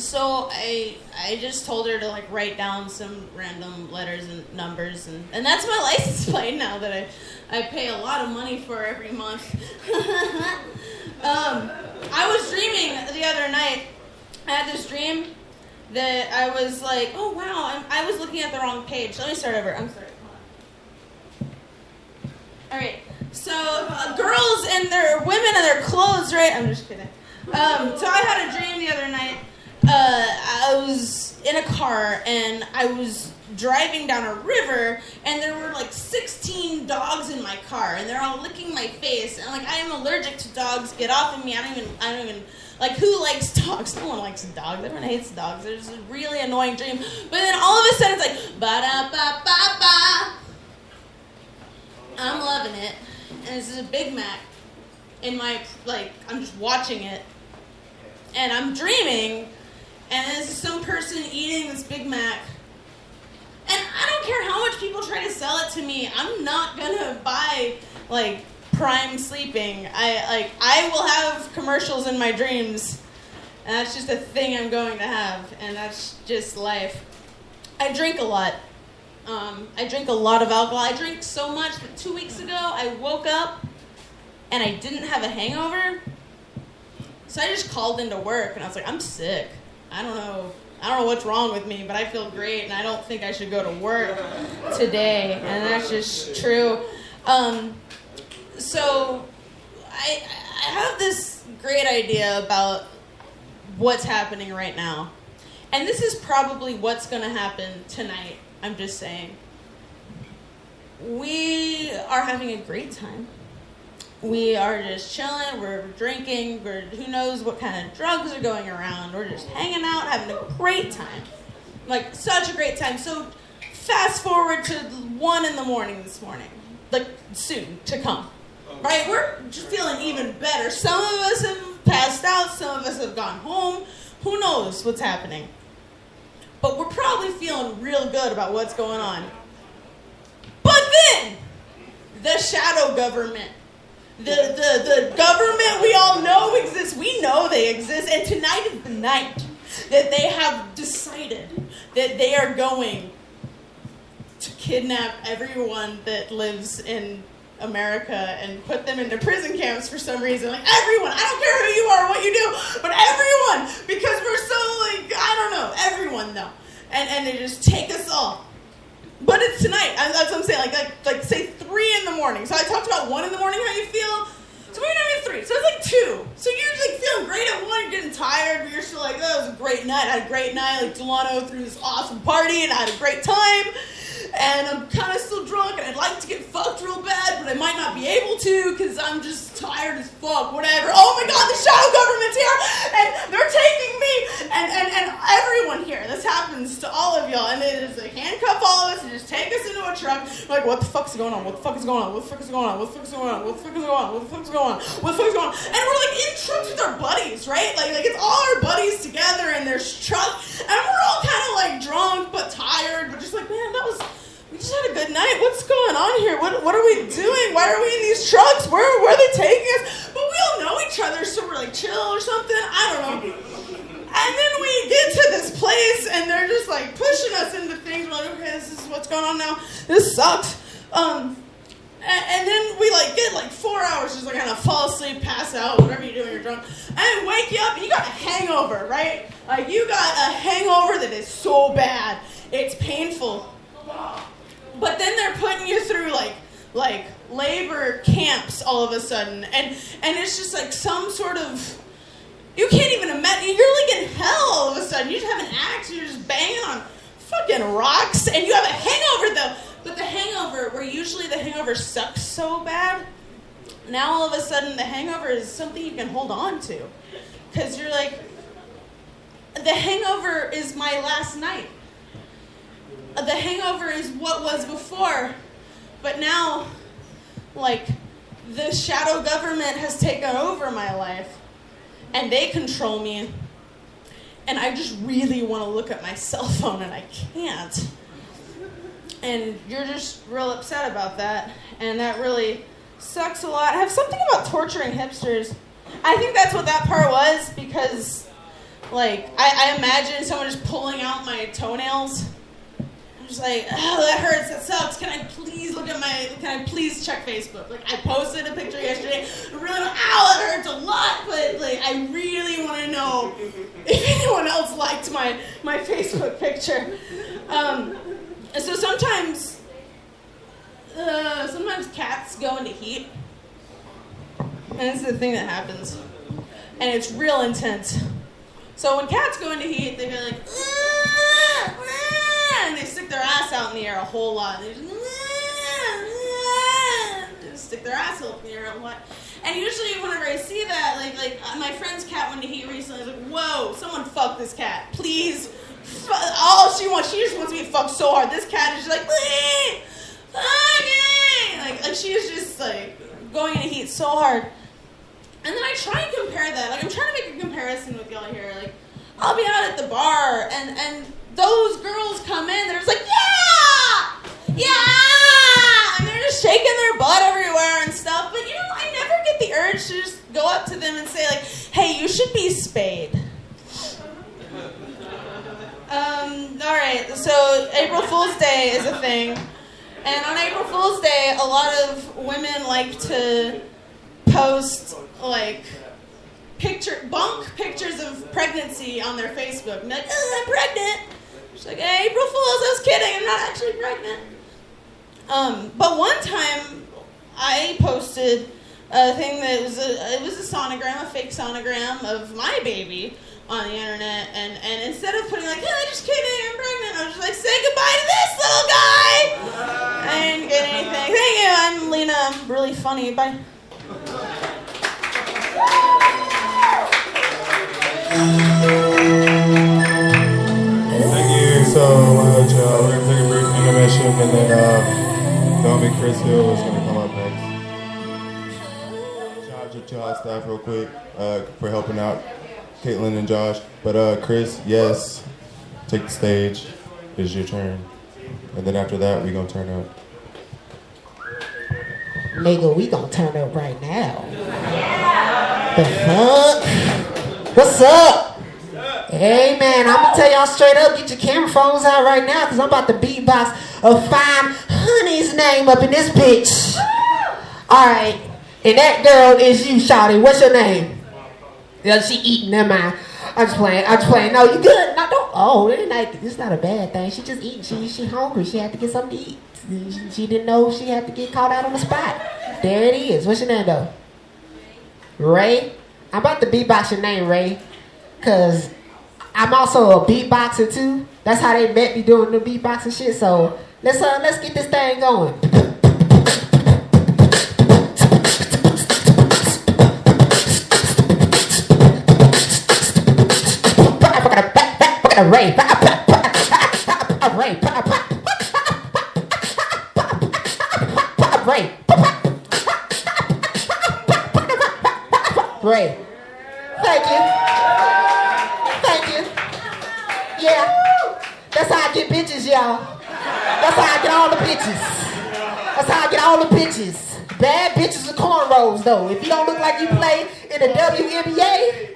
So I just told her to like write down some random letters and numbers, and that's my license plate now that I pay a lot of money for every month. I was dreaming the other night. I had this dream that I was like, oh wow, I was looking at the wrong page. Let me start over. I'm sorry. All right. So girls and their women and their clothes, right? I'm just kidding. So I had a dream the other night. I was in a car and I was driving down a river and there were like 16 dogs in my car and they're all licking my face and like I am allergic to dogs. Get off of me. I don't even like, who likes dogs? No one likes dogs. Everyone hates dogs. It's a really annoying dream. But then all of a sudden it's like ba-da-ba-ba-ba. I'm loving it. And this is a Big Mac in my, like, I'm just watching it and I'm dreaming. And this is some person eating this Big Mac. And I don't care how much people try to sell it to me. I'm not gonna buy, like, prime sleeping. I will have commercials in my dreams. And that's just a thing I'm going to have. And that's just life. I drink a lot. I drink a lot of alcohol. I drink so much that 2 weeks ago I woke up and I didn't have a hangover. So I just called into work and I was like, I'm sick. I don't know what's wrong with me, but I feel great, and I don't think I should go to work today, and that's just true. So I have this great idea about what's happening right now, and this is probably what's going to happen tonight. I'm just saying. We are having a great time. We are just chilling, we're drinking, who knows what kind of drugs are going around. We're just hanging out, having a great time. Like, such a great time. So, fast forward to 1 a.m. this morning. Like, soon to come. Right? We're just feeling even better. Some of us have passed out, some of us have gone home. Who knows what's happening? But we're probably feeling real good about what's going on. But then, the shadow government. The government we all know exists. We know they exist. And tonight is the night that they have decided that they are going to kidnap everyone that lives in America and put them into prison camps for some reason. Like, everyone. I don't care who you are or what you do, but everyone. Because we're so, like, I don't know. Everyone, though. And they just take us all. But it's tonight. That's what I'm saying. Like say 3 a.m. So I talked about 1 a.m. how you feel. So we're doing 3. So it's like 2. So you're like feeling great at 1. You're getting tired, but you're still like, oh, it was a great night. I had a great night. Like, Delano threw this awesome party, and I had a great time. And I'm kind of still drunk, and I'd like to get fucked real bad, but I might not be able to because I'm just tired as fuck. Whatever. Oh my God, the shadow government's here, and they're taking me, and everyone here. This happens to all of y'all, and they just like handcuff all of us and just take us into a truck. We're like, what the fuck's going on? What the fuck is going on? What the fuck is going on? What the fuck is going on? What the fuck is going on? What the fuck is going on? What the fuck is going on? And we're like in trucks with our buddies, right? Like it's all our buddies together in their truck, and we're all kind of like drunk but tired, but just like, man, we just had a good night. What's going on here? What are we doing? Why are we in these trucks? Where are they taking us? But we all know each other, so we're like chill or something. I don't know. And then we get to this place, and they're just like pushing us into things. We're like, okay, this is what's going on now. This sucks. And then we like get like 4 hours, just like kind of fall asleep, pass out, whatever you do when you're drunk, and wake you up, and you got a hangover, right? Like you got a hangover that is so bad, it's painful. But then they're putting you through like labor camps all of a sudden, and it's just like some sort of, you can't even imagine, you're like in hell all of a sudden. You just have an axe, you're just banging on fucking rocks, and you have a hangover though. But the hangover, where usually the hangover sucks so bad, now all of a sudden the hangover is something you can hold on to. Because you're like, the hangover is my last night. The hangover is what was before, but now, like, the shadow government has taken over my life, and they control me, and I just really want to look at my cell phone, and I can't. And you're just real upset about that, and that really sucks a lot. I have something about torturing hipsters. I think that's what that part was, because Like, I imagine someone just pulling out my toenails. I'm just like, oh, that hurts, that sucks. Can I please check Facebook? Like, I posted a picture yesterday. I really ow, that hurts a lot, but like, I really want to know if anyone else liked my Facebook picture. And so sometimes cats go into heat. And this is the thing that happens. And it's real intense. So when cats go into heat, they go like, and they stick their ass out in the air a whole lot. They just stick their ass up in the air a lot. And usually whenever I see that, like my friend's cat went into heat recently. I was like, whoa, someone fuck this cat, please. All she just wants to be fucked so hard. This cat is just like, like she is just like going into heat so hard. And then I try and compare that. Like, I'm trying to make a comparison with y'all here. Like, I'll be out at the bar, and those girls come in, they're just like, yeah! And they're just shaking their butt everywhere and stuff. But, you know, I never get the urge to just go up to them and say, like, hey, you should be spayed. All right, so April Fool's Day is a thing. And on April Fool's Day, a lot of women like to post, like, bunk pictures of pregnancy on their Facebook. And be like, oh, I'm pregnant. She's like, hey, April Fools, I was kidding. I'm not actually pregnant. But one time, I posted a thing that was it was a sonogram, a fake sonogram of my baby on the internet. And instead of putting like, hey, just kidding, I'm pregnant, I was just like, say goodbye to this little guy. I didn't get anything. Thank you. I'm Lena. I'm really funny. Bye. Thank you. So we're gonna take a brief intermission, and then Domi Chris Hill is gonna come up next. Shout out to Chillhouse staff real quick for helping out Caitlin and Josh. But Chris, yes, take the stage. It's your turn, and then after that, we gonna turn up. Nigga, we gonna turn up right now. The fuck? What's up? Hey man, I'm gonna tell y'all straight up, get your camera phones out right now, cause I'm about to beatbox a fine honey's name up in this bitch. Alright, and that girl is you, shawty. What's your name? Yeah, she eating, never mind. I'm just playing. No, you good? No, don't. Oh, it's not a bad thing. She just eating. She hungry. She had to get something to eat. She didn't know she had to get caught out on the spot. There it is. What's your name though? Ray? I'm about to beatbox your name, Ray. Cause I'm also a beatboxer too. That's how they met me doing the beatboxing shit. So let's get this thing going. Ray. Ray. Thank you. Yeah. That's how I get bitches, y'all. That's how I get all the bitches. Bad bitches with cornrows, though. If you don't look like you play in the WNBA,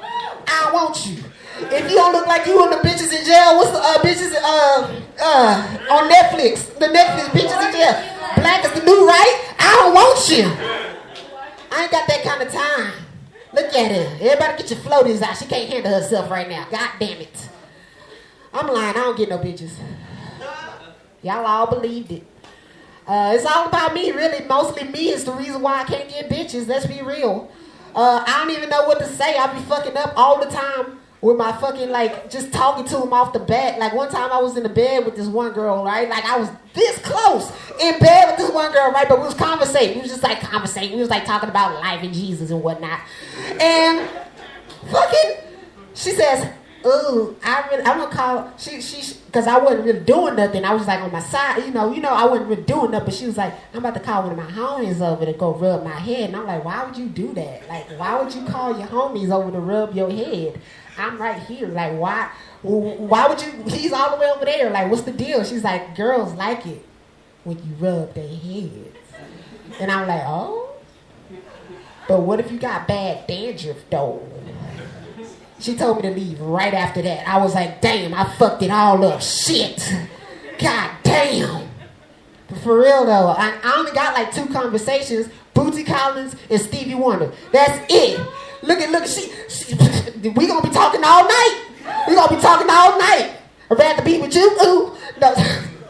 I don't want you. If you don't look like you on the bitches in jail, what's the bitches on Netflix? The Netflix bitches in jail. Black is the new right? I don't want you. I ain't got that kind of time. Look at her. Everybody get your floaties out. She can't handle herself right now. God damn it. I'm lying. I don't get no bitches. Y'all all believed it. It's all about me, really. Mostly me is the reason why I can't get bitches. Let's be real. I don't even know what to say. I be fucking up all the time with my fucking, like, just talking to them off the bat. Like, one time I was in the bed with this one girl, right? Like, I was this close in bed with this one girl, right? But we was conversating. We was just, like, conversating. We was, like, talking about life and Jesus and whatnot. And fucking, she says, ooh, I'm gonna call, because I wasn't really doing nothing. I was, like, on my side. You know, I wasn't really doing nothing. But she was like, I'm about to call one of my homies over to go rub my head. And I'm like, why would you do that? Like, why would you call your homies over to rub your head? I'm right here. Like, why would you? He's all the way over there. Like, what's the deal? She's like, girls like it when you rub their heads. And I'm like, oh? But what if you got bad dandruff, though? She told me to leave right after that. I was like, damn, I fucked it all up. Shit. God damn. But for real though, I only got like 2 conversations. Bootsy Collins and Stevie Wonder. That's it. Look, we gonna be talking all night. We gonna be talking all night. I'd rather be with you. Ooh.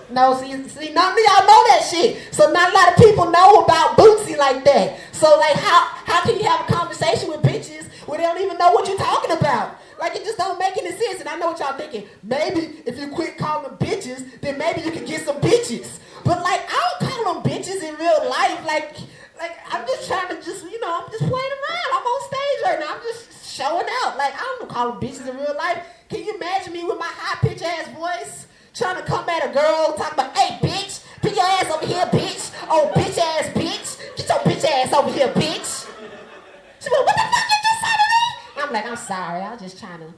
No, see, none of y'all know that shit. So not a lot of people know about Bootsy like that. So like, how can you have a conversation with bitches when they don't even know what you're talking about? Like, it just don't make any sense. And I know what y'all thinking. Maybe if you quit calling them bitches, then maybe you can get some bitches. But like, I don't call them bitches in real life. Like I'm just trying to I'm just playing around. I'm on stage right now. I'm just showing out. Like, I don't call them bitches in real life. Can you imagine me with my high-pitched ass voice trying to come at a girl talking about, hey, bitch, put your ass over here, bitch. Oh, bitch ass bitch. Get your bitch ass over here, bitch. She went, what the fuck you just said to me? I'm like, I'm sorry. I was just trying to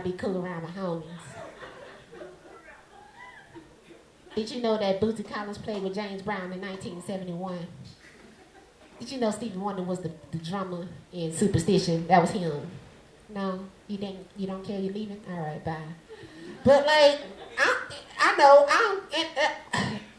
be cool around my homies. Did you know that Bootsy Collins played with James Brown in 1971? Did you know Stevie Wonder was the drummer in Superstition? That was him. No? You don't care you're leaving? All right, bye. But like, I know,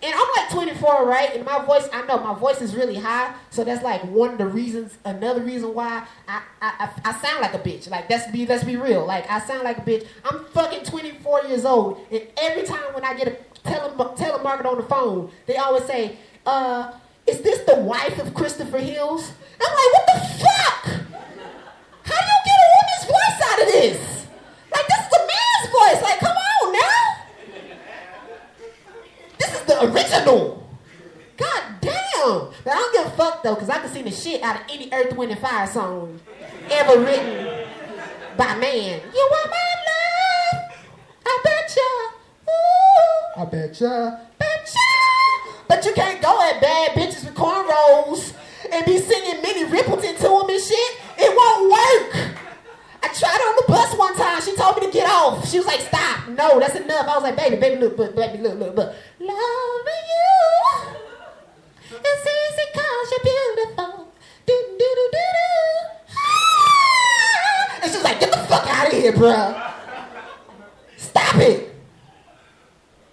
and I'm like 24, right? And my voice, I know my voice is really high, so that's like another reason why I sound like a bitch. Like, let's be real. Like, I sound like a bitch. I'm fucking 24 years old, and every time when I get a telemarketer on the phone, they always say, is this the wife of Christopher Hills? I'm like, what the fuck? How do you get a woman's voice out of this? Like, this is a man's voice. Like, come on now. This is the original. God damn. But I don't give a fuck, though, because I can sing the shit out of any Earth, Wind, and Fire song ever written by man. You want my love? I betcha. Ooh, I betcha. But you can't go at bad bitches with cornrows and be singing Minnie Riperton to them and shit. It won't work. I tried her on the bus one time. She told me to get off. She was like, stop. No, that's enough. I was like, baby, look. Loving you. It's easy 'cause you're beautiful. And she was like, get the fuck out of here, bruh. Stop it.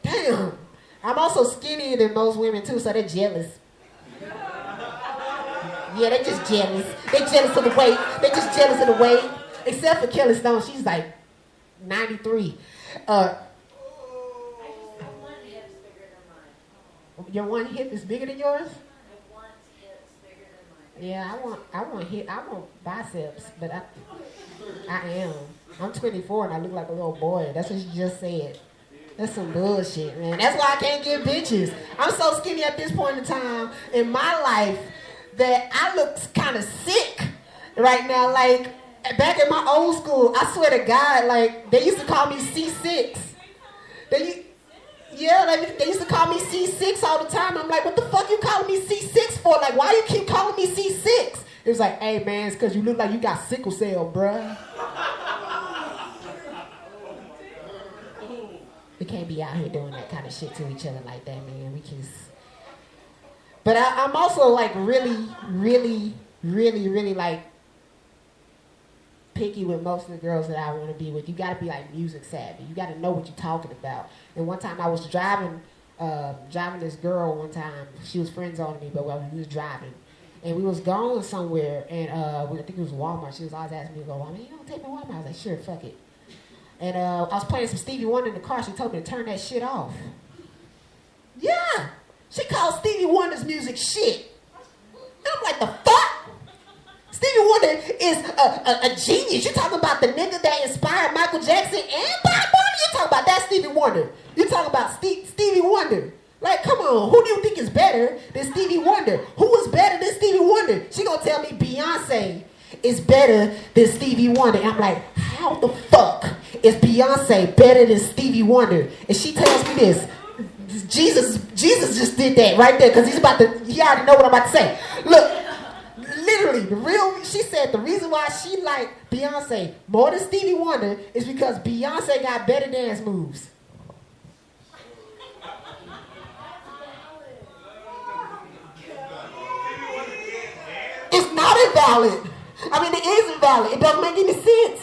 Damn. I'm also skinnier than most women, too, so they're jealous. Yeah, they're just jealous. They're jealous of the weight. They're just jealous of the weight. Except for Kelly Stone. She's like 93. Your one hip is bigger than yours? Yeah, I want biceps, but I am. I'm 24 and I look like a little boy. That's what she just said. That's some bullshit, man. That's why I can't get bitches. I'm so skinny at this point in time in my life that I look kind of sick right now. Like, back in my old school, I swear to God, like, they used to call me C6. They used to call me C6 all the time. I'm like, what the fuck you calling me C6 for? Like, why you keep calling me C6? It was like, hey, man, it's because you look like you got sickle cell, bruh. We can't be out here doing that kind of shit to each other like that, man. We just... But I'm also, like, really, like, picky with most of the girls that I want to be with. You got to be, like, music savvy. You got to know what you're talking about. And one time I was driving this girl one time. She was friends on me, but we was driving. And we was going somewhere, and I think it was Walmart. She was always asking me to go, Walmart. You don't take me to Walmart? I was like, sure, fuck it. And I was playing some Stevie Wonder in the car. She told me to turn that shit off. Yeah. She called Stevie Wonder's music shit. And I'm like, the fuck? Stevie Wonder is a genius. You're talking about the nigga that inspired Michael Jackson and Bob Marley. You're talking about that Stevie Wonder. You're talking about Stevie Wonder. Like, come on. Who do you think is better than Stevie Wonder? Who is better than Stevie Wonder? She gonna tell me Beyonce is better than Stevie Wonder. And I'm like, how the fuck is Beyonce better than Stevie Wonder? And she tells me this. Jesus just did that right there because he already know what I'm about to say. Look, literally, she said the reason why she liked Beyonce more than Stevie Wonder is because Beyonce got better dance moves. It's not invalid. I mean, it is invalid. It doesn't make any sense.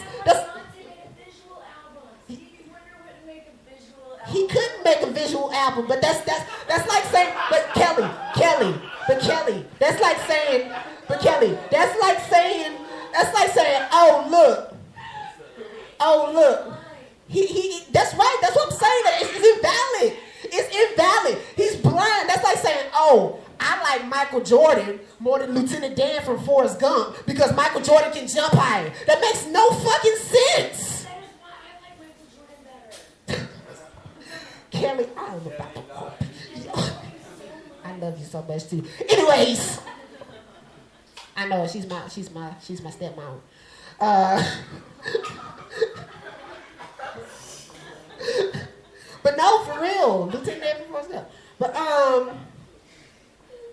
He couldn't make a visual album, but that's like saying, but Kelly, that's like saying, oh look, he, that's right, that's what I'm saying, it's invalid, he's blind, that's like saying, oh, I like Michael Jordan more than Lieutenant Dan from Forrest Gump because Michael Jordan can jump higher. That makes no fucking sense. That is why I like Michael Jordan better. Kelly, I'm about to whoop you. I love you so much too. Anyways, I know she's my stepmom. But no, for real, Lieutenant Dan from Forrest Gump.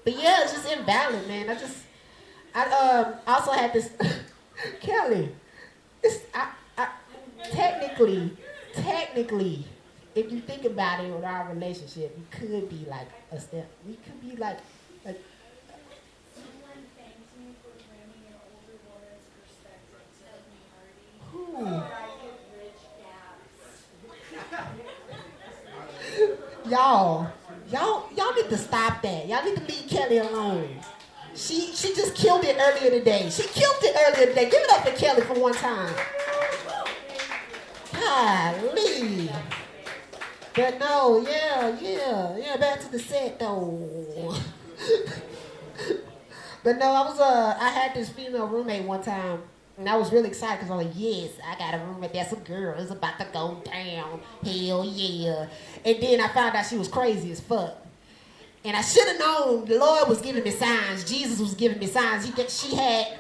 But yeah, it's just invalid, man. I also had this Kelly. Technically, if you think about it with our relationship, we could be like a step. We could be like Someone thanks me for bringing an older woman's perspective to the party. Who? So I get rich dabs. Y'all need to stop that. Y'all need to leave Kelly alone. She just killed it earlier today. Give it up for Kelly for one time. Golly. But no, yeah, back to the set though. But no, I had this female roommate one time, and I was really excited because I was like, yes, I got a roommate that's a girl. It's about to go down. Hell yeah. And then I found out she was crazy as fuck. And I should have known the Lord was giving me signs. Jesus was giving me signs. She had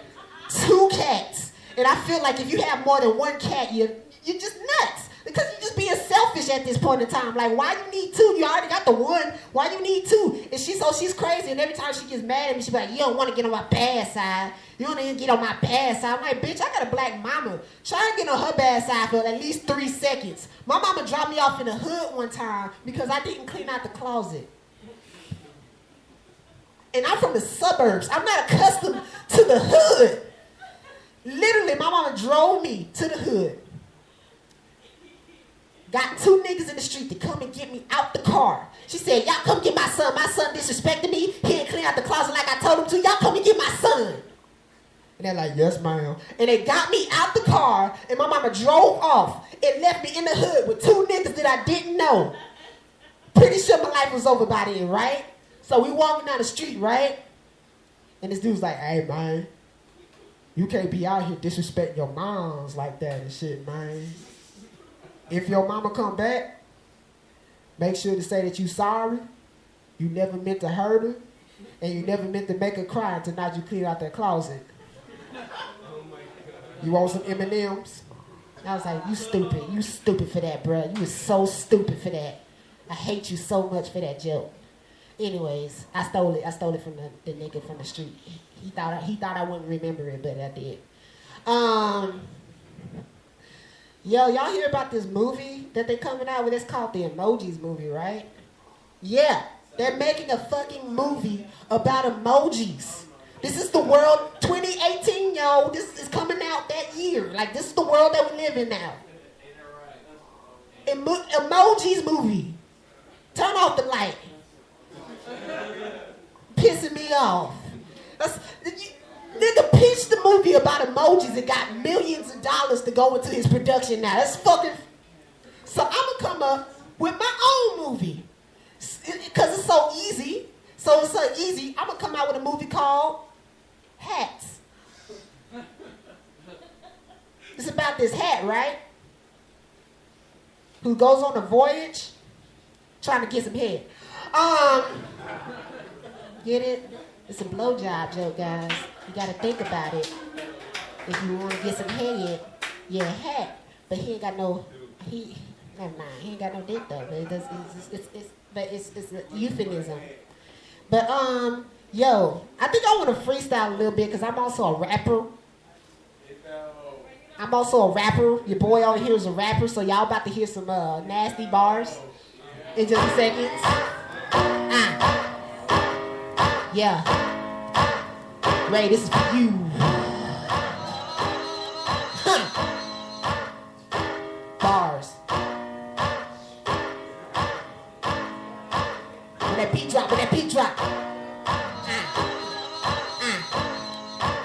2 cats. And I feel like if you have more than 1 cat, you're just nuts. Because you're just being selfish at this point in time. Like, why you need 2? You already got the 1. Why you need 2? And she's crazy. And every time she gets mad at me, she be like, you don't want to get on my bad side. You don't even get on my bad side. I'm like, bitch, I got a black mama. Try and get on her bad side for at least 3 seconds. My mama dropped me off in the hood one time because I didn't clean out the closet. And I'm from the suburbs. I'm not accustomed to the hood. Literally, my mama drove me to the hood. Got 2 niggas in the street to come and get me out the car. She said, y'all come get my son. My son disrespected me. He didn't clean out the closet like I told him to. Y'all come and get my son. And they're like, yes, ma'am. And they got me out the car, and my mama drove off and left me in the hood with 2 niggas that I didn't know. Pretty sure my life was over by then, right? So we walking down the street, right? And this dude's like, hey, man, you can't be out here disrespecting your moms like that and shit, man. If your mama come back, make sure to say that you sorry, you never meant to hurt her, and you never meant to make her cry until now you clean out that closet. You want some M&Ms? I was like, you stupid for that, bruh. You was so stupid for that. I hate you so much for that joke. Anyways, I stole it from the nigga from the street. He thought I wouldn't remember it, but I did. Yo, y'all hear about this movie that they coming out with? It's called the Emojis movie, right? Yeah, they're making a fucking movie about emojis. This is the world 2018, yo. This is coming out that year. Like, this is the world that we live in now. Emojis movie. Turn off the light. Pissing me off. Nigga pitched the movie about emojis and got millions of dollars to go into his production now. That's fucking... So I'm gonna come up with my own movie. Because it's so easy. I'm gonna come out with a movie called Hats. It's about this hat, right? Who goes on a voyage trying to get some head. Get it? It's a blowjob joke, guys. You gotta think about it. If you want to get some head, yeah, hat. But he ain't got no. Never mind. He ain't got no dick though. But it's a euphemism. But yo, I think I want to freestyle a little bit because I'm also a rapper. Your boy over here is a rapper, so y'all about to hear some nasty bars in just a second. Yeah. Ray, this is for you. Huh. bars. When that beat drop, when that beat drop.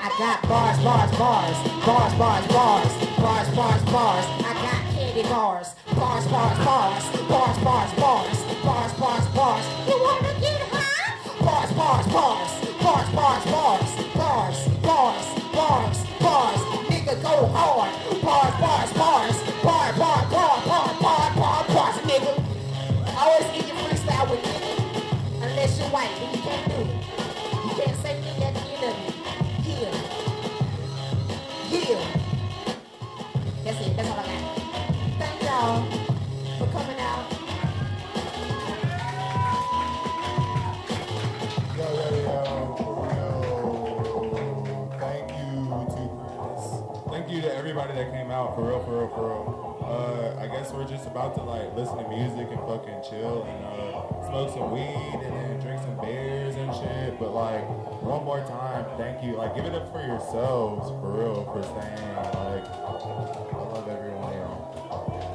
I got bars, bars, bars, bars, bars, bars, bars, bars, bars. I got candy bars, bars, bars, bars, bars, bars, bars, bars, bars, bars. You wanna get high? Bars, bars, bars, bars, bars, bars, bars, bars, bars, bars. Nigga go hard. Bars, bars, bars, bar, bar, bar, bar, bar, bar, bars, nigga. Always get your freestyle with nigga. Unless you're white, then you can't do it. You can't say nigga at the end of it. Yeah. Yeah. That's it. That's all I got. Thank y'all for coming out. Yo. Thank you to Chris. Thank you to everybody that came out. For real. I guess we're just about to like listen to music and fucking chill and smoke some weed and then drink some beers and shit. But like one more time, thank you. Like give it up for yourselves, for real, for staying. Like I love every one of y'all.